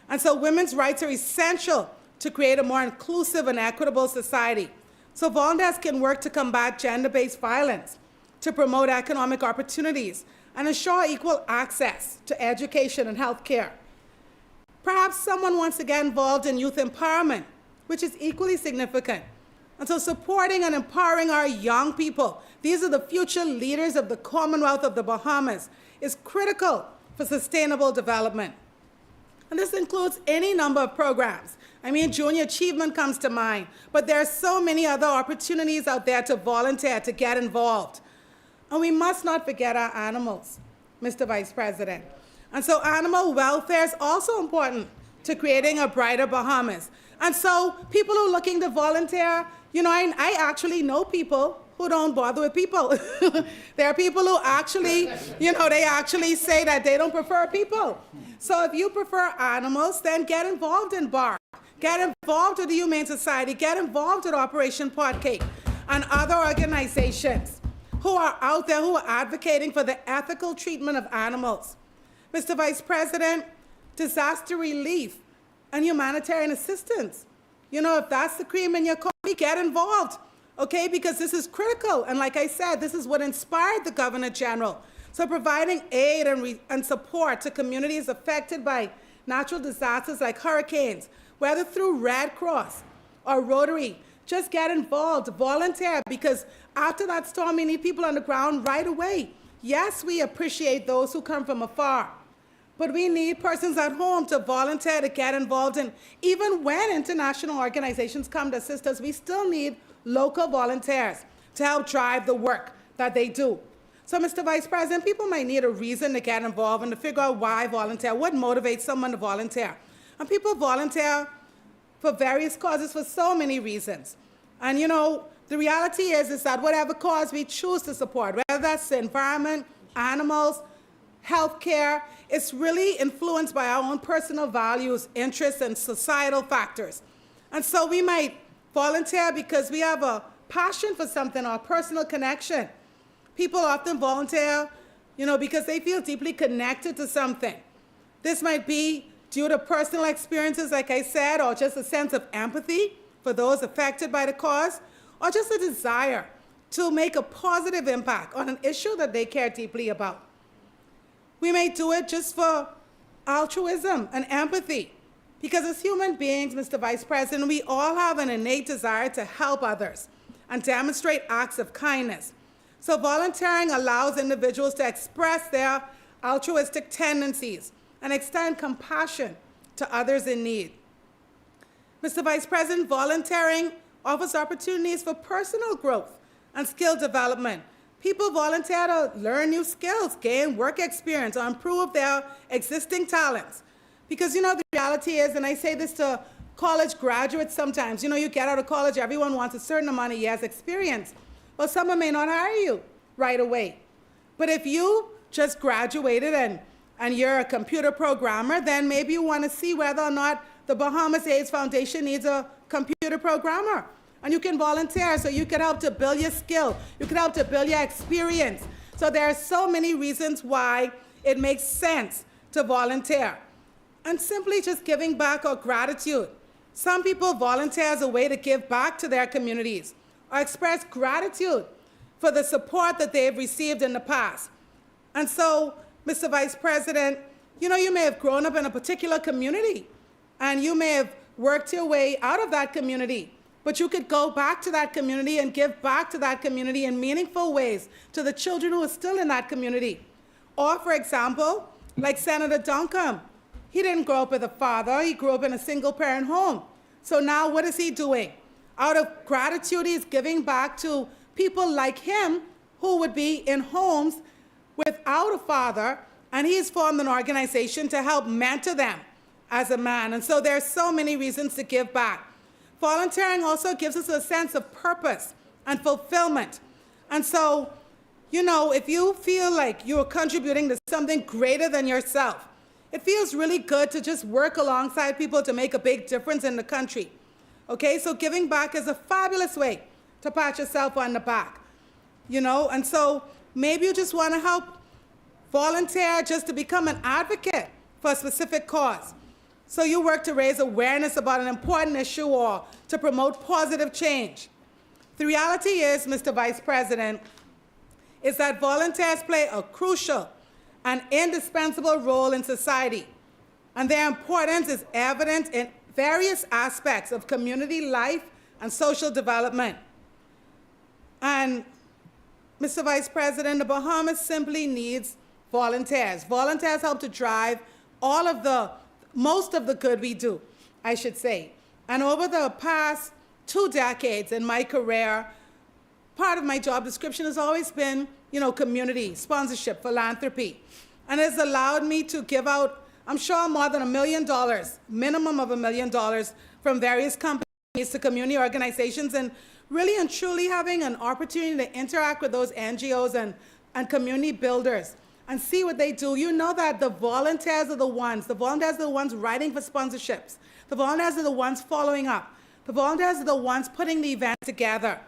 And so women's rights are essential to create a more inclusive and equitable society. So volunteers can work to combat gender-based violence, to promote economic opportunities, and ensure equal access to education and health care. Perhaps someone wants to get involved in youth empowerment, which is equally significant. And so supporting and empowering our young people, these are the future leaders of the Commonwealth of the Bahamas, is critical for sustainable development. And this includes any number of programs. I mean, junior achievement comes to mind, but there are so many other opportunities out there to volunteer, to get involved. And we must not forget our animals, Mr. Vice President. And so animal welfare is also important to creating a brighter Bahamas. And so people who are looking to volunteer, you know, I actually know people who don't bother with people. There are people who actually, you know, they actually say that they don't prefer people. So if you prefer animals, then get involved in BARC. Get involved with the Humane Society. Get involved with Operation Potcake and other organizations who are out there who are advocating for the ethical treatment of animals. Mr. Vice President, disaster relief and humanitarian assistance. You know, if that's the cream in your coffee, get involved, okay? Because this is critical. And like I said, this is what inspired the Governor General. So providing aid and support to communities affected by natural disasters like hurricanes, whether through Red Cross or Rotary, just get involved, volunteer, because after that storm, we need people on the ground right away. Yes, we appreciate those who come from afar, but we need persons at home to volunteer, to get involved in. Even when international organizations come to assist us, we still need local volunteers to help drive the work that they do. So, Mr. Vice President, people might need a reason to get involved and to figure out why volunteer, what motivates someone to volunteer. And people volunteer for various causes for so many reasons. And, you know, the reality is that whatever cause we choose to support, whether that's the environment, animals, healthcare, it's really influenced by our own personal values, interests, and societal factors. And so we might volunteer because we have a passion for something or a personal connection. People often volunteer, you know, because they feel deeply connected to something. This might be due to personal experiences, like I said, or just a sense of empathy for those affected by the cause, or just a desire to make a positive impact on an issue that they care deeply about. We may do it just for altruism and empathy, because as human beings, Mr. Vice President, we all have an innate desire to help others and demonstrate acts of kindness. So volunteering allows individuals to express their altruistic tendencies and extend compassion to others in need. Mr. Vice President, volunteering offers opportunities for personal growth and skill development. People volunteer to learn new skills, gain work experience, or improve their existing talents. Because, you know, the reality is, and I say this to college graduates sometimes, you know, you get out of college, everyone wants a certain amount of years experience. Well, someone may not hire you right away. But if you just graduated and you're a computer programmer, then maybe you want to see whether or not the Bahamas AIDS Foundation needs a computer programmer. And you can volunteer, so you can help to build your skill. You can help to build your experience. So there are so many reasons why it makes sense to volunteer. And simply just giving back or gratitude. Some people volunteer as a way to give back to their communities or express gratitude for the support that they've received in the past. And so, Mr. Vice President, you know, you may have grown up in a particular community and you may have worked your way out of that community, but you could go back to that community and give back to that community in meaningful ways to the children who are still in that community. Or, for example, like Senator Duncombe, he didn't grow up with a father, he grew up in a single-parent home. So now what is he doing? Out of gratitude, he's giving back to people like him who would be in homes without a father, and he's formed an organization to help mentor them as a man. And so there are so many reasons to give back. Volunteering also gives us a sense of purpose and fulfillment. And so, you know, if you feel like you're contributing to something greater than yourself, it feels really good to just work alongside people to make a big difference in the country. Okay, so giving back is a fabulous way to pat yourself on the back, you know, and so maybe you just want to help volunteer just to become an advocate for a specific cause. So you work to raise awareness about an important issue or to promote positive change. The reality is, Mr. Vice President, is that volunteers play a crucial an indispensable role in society, and their importance is evident in various aspects of community life and social development. And Mr. Vice President, the Bahamas simply needs volunteers. Volunteers help to drive most of the good we do, I should say. And over the past 2 decades in my career, part of my job description has always been, community, sponsorship, philanthropy. And it's allowed me to give out, I'm sure, more than $1 million, minimum of $1 million from various companies to community organizations, and really and truly having an opportunity to interact with those NGOs and community builders and see what they do. You know that the volunteers are the ones writing for sponsorships. The volunteers are the ones following up. The volunteers are the ones putting the event together.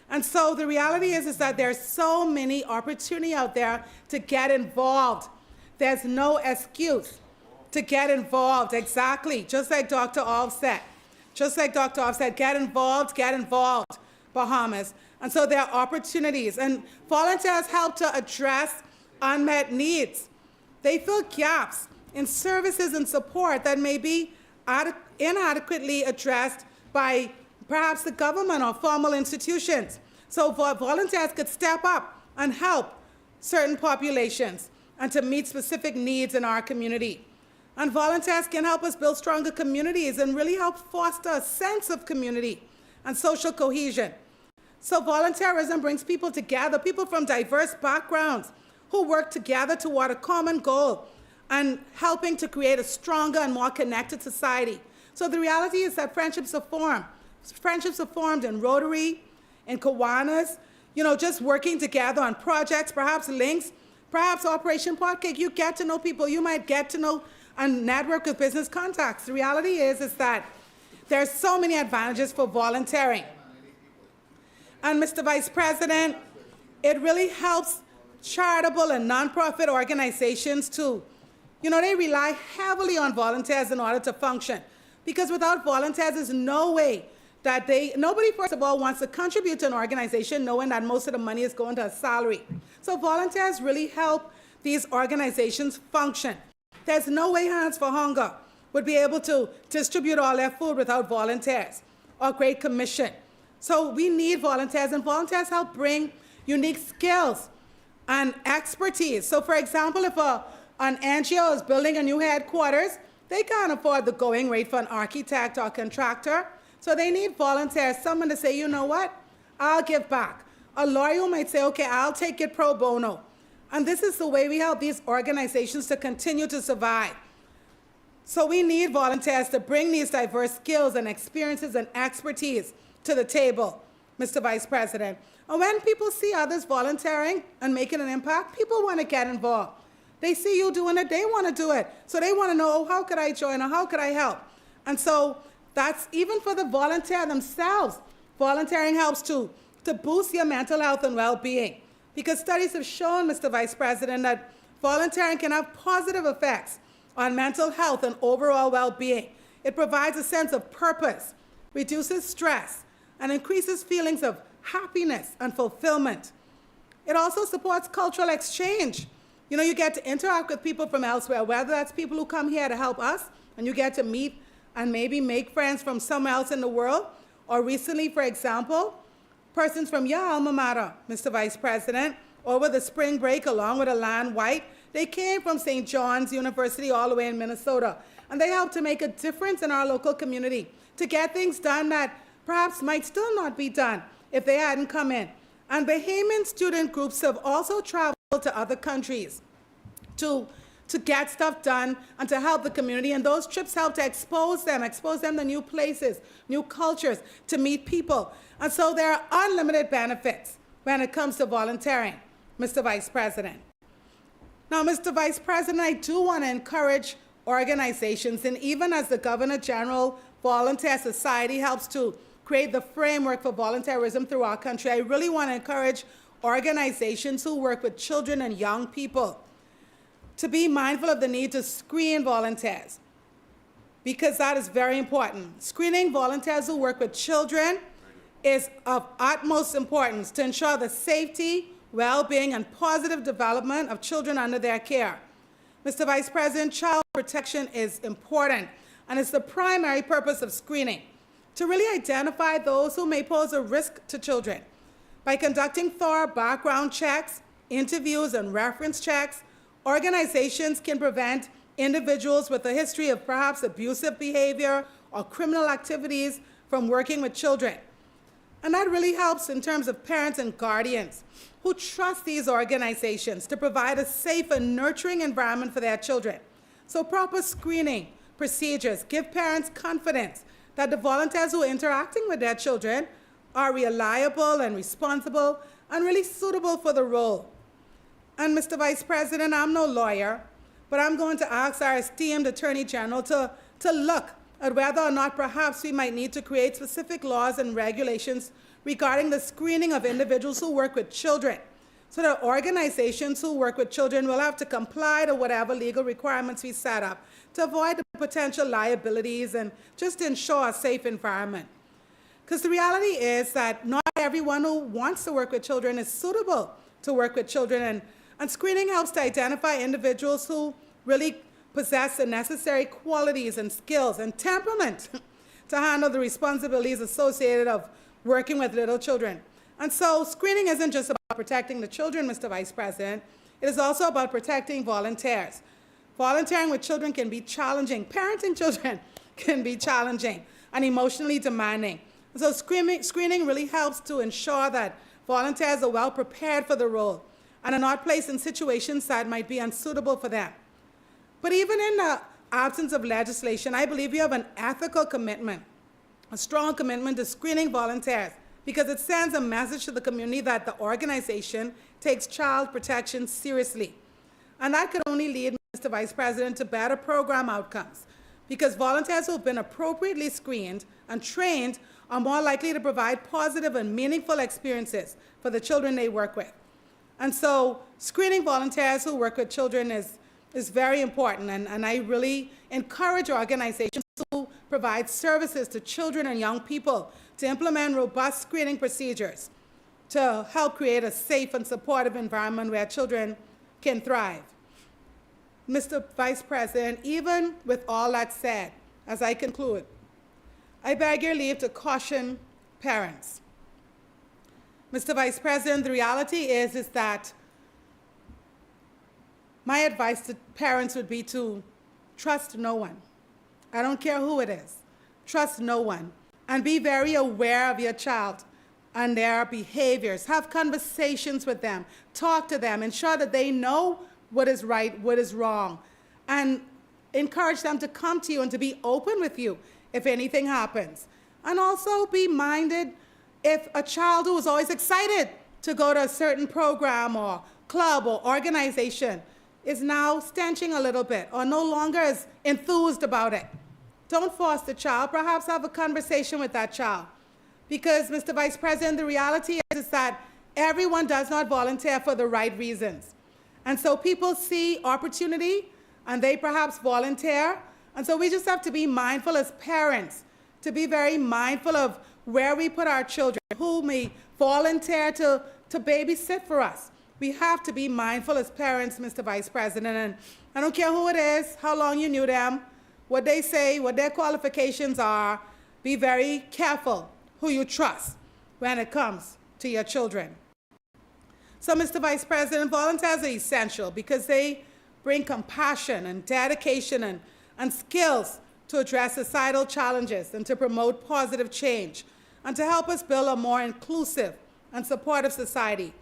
And so the reality is that there's so many opportunities out there to get involved. There's no excuse to get involved, exactly, just like Dr. Alf said. Just like Dr. Alf said, get involved, Bahamas. And so there are opportunities. And volunteers help to address unmet needs. They fill gaps in services and support that may be inadequately addressed by perhaps the government or formal institutions. So volunteers could step up and help certain populations and to meet specific needs in our community. And volunteers can help us build stronger communities and really help foster a sense of community and social cohesion. So volunteerism brings people together, people from diverse backgrounds who work together toward a common goal and helping to create a stronger and more connected society. So the reality is that friendships are formed. Friendships are formed in Rotary, in Kiwanis, just working together on projects, perhaps links, perhaps Operation Potcake. You get to know people. You might get to know and network with business contacts. The reality is that there's so many advantages for volunteering. And Mr. Vice President, it really helps charitable and nonprofit organizations to, they rely heavily on volunteers in order to function. Because without volunteers, there's no way that nobody, first of all, wants to contribute to an organization knowing that most of the money is going to a salary. So volunteers really help these organizations function. There's no way Hands for Hunger would be able to distribute all their food without volunteers or Great Commission. So we need volunteers, and volunteers help bring unique skills and expertise. So for example, if an NGO is building a new headquarters, they can't afford the going rate for an architect or contractor. So they need volunteers, someone to say, you know what, I'll give back. A lawyer might say, okay, I'll take it pro bono. And this is the way we help these organizations to continue to survive. So we need volunteers to bring these diverse skills and experiences and expertise to the table, Mr. Vice President. And when people see others volunteering and making an impact, people want to get involved. They see you doing it, they want to do it. So they want to know, oh, how could I join or how could I help? And so that's even for the volunteer themselves. Volunteering helps to boost your mental health and well-being. Because studies have shown, Mr. Vice President, that volunteering can have positive effects on mental health and overall well-being. It provides a sense of purpose, reduces stress, and increases feelings of happiness and fulfillment. It also supports cultural exchange. You get to interact with people from elsewhere, whether that's people who come here to help us, and you get to meet and maybe make friends from somewhere else in the world, or recently, for example, persons from your alma mater, Mr. Vice President, over the spring break, along with Alan White, they came from St. John's University all the way in Minnesota, and they helped to make a difference in our local community, to get things done that perhaps might still not be done if they hadn't come in. And Bahamian student groups have also traveled to other countries to get stuff done and to help the community, and those trips help to expose them to new places, new cultures, to meet people. And so there are unlimited benefits when it comes to volunteering, Mr. Vice President. Now, Mr. Vice President, I do want to encourage organizations, and even as the Governor General Volunteer Society helps to create the framework for volunteerism through our country, I really want to encourage organizations who work with children and young people to be mindful of the need to screen volunteers, because that is very important. Screening volunteers who work with children is of utmost importance to ensure the safety, well-being, and positive development of children under their care. Mr. Vice President, child protection is important, and it's the primary purpose of screening, to really identify those who may pose a risk to children. By conducting thorough background checks, interviews, and reference checks, organizations can prevent individuals with a history of perhaps abusive behavior or criminal activities from working with children. And that really helps in terms of parents and guardians who trust these organizations to provide a safe and nurturing environment for their children. So proper screening procedures give parents confidence that the volunteers who are interacting with their children are reliable and responsible and really suitable for the role. And Mr. Vice President, I'm no lawyer, but I'm going to ask our esteemed Attorney General to look at whether or not perhaps we might need to create specific laws and regulations regarding the screening of individuals who work with children, so that organizations who work with children will have to comply to whatever legal requirements we set up to avoid the potential liabilities and just ensure a safe environment. Because the reality is that not everyone who wants to work with children is suitable to work with children, and screening helps to identify individuals who really possess the necessary qualities and skills and temperament to handle the responsibilities associated of working with little children. And so screening isn't just about protecting the children, Mr. Vice President. It is also about protecting volunteers. Volunteering with children can be challenging. Parenting children can be challenging and emotionally demanding. So screening really helps to ensure that volunteers are well prepared for the role and are not placed in situations that might be unsuitable for them. But even in the absence of legislation, I believe we have an ethical commitment, a strong commitment to screening volunteers, because it sends a message to the community that the organization takes child protection seriously. And that could only lead, Mr. Vice President, to better program outcomes, because volunteers who have been appropriately screened and trained are more likely to provide positive and meaningful experiences for the children they work with. And so screening volunteers who work with children is very important, and I really encourage organizations to provide services to children and young people to implement robust screening procedures to help create a safe and supportive environment where children can thrive. Mr. Vice President, even with all that said, as I conclude, I beg your leave to caution parents. Mr. Vice President, the reality is that my advice to parents would be to trust no one. I don't care who it is. Trust no one. And be very aware of your child and their behaviors. Have conversations with them. Talk to them. Ensure that they know what is right, what is wrong. And encourage them to come to you and to be open with you if anything happens. And also be minded if a child who is always excited to go to a certain program or club or organization is now stenching a little bit or no longer is enthused about it. Don't force the child. Perhaps have a conversation with that child. Because, Mr. Vice President, the reality is that everyone does not volunteer for the right reasons. And so people see opportunity and they perhaps volunteer. And so we just have to be mindful as parents, to be very mindful of where we put our children, who may volunteer to babysit for us. We have to be mindful as parents, Mr. Vice President, and I don't care who it is, how long you knew them, what they say, what their qualifications are. Be very careful who you trust when it comes to your children. So, Mr. Vice President, volunteers are essential because they bring compassion and dedication and skills to address societal challenges and to promote positive change and to help us build a more inclusive and supportive society.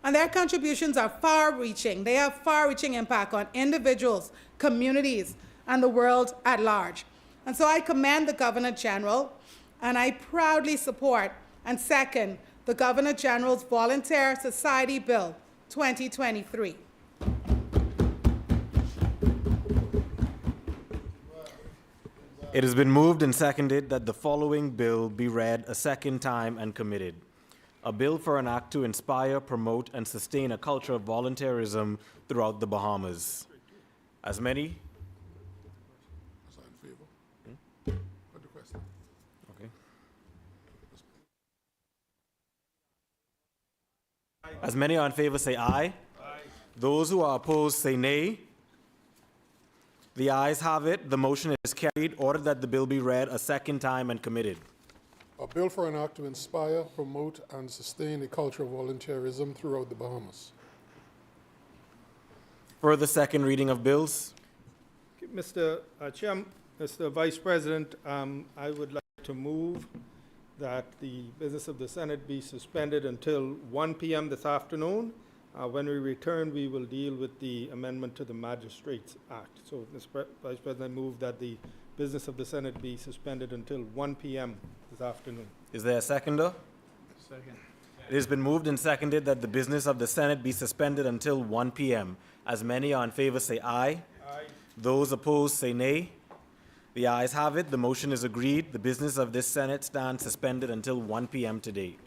And their contributions are far-reaching. They have far-reaching impact on individuals, communities, and the world at large. And so I commend the Governor General, and I proudly support and second the Governor General's Volunteer Society Bill 2023. It has been moved and seconded that the following bill be read a second time and committed. A bill for an act to inspire, promote, and sustain a culture of volunteerism throughout the Bahamas. As many? In favor? What the question? Okay. As many are in favor, say aye. Aye. Those who are opposed, say nay. The ayes have it. The motion is carried. Ordered that the bill be read a second time and committed. A bill for an act to inspire, promote, and sustain a culture of volunteerism throughout the Bahamas. Further second reading of bills. Mr. Mr. Vice President, I would like to move that the business of the Senate be suspended until 1 p.m. this afternoon. When we return, we will deal with the amendment to the Magistrates Act. So, Mr. Vice President, I move that the business of the Senate be suspended until 1 p.m. this afternoon. Is there a seconder? Second. It has been moved and seconded that the business of the Senate be suspended until 1 p.m. As many are in favor, say aye. Aye. Those opposed, say nay. The ayes have it. The motion is agreed. The business of this Senate stands suspended until 1 p.m. today.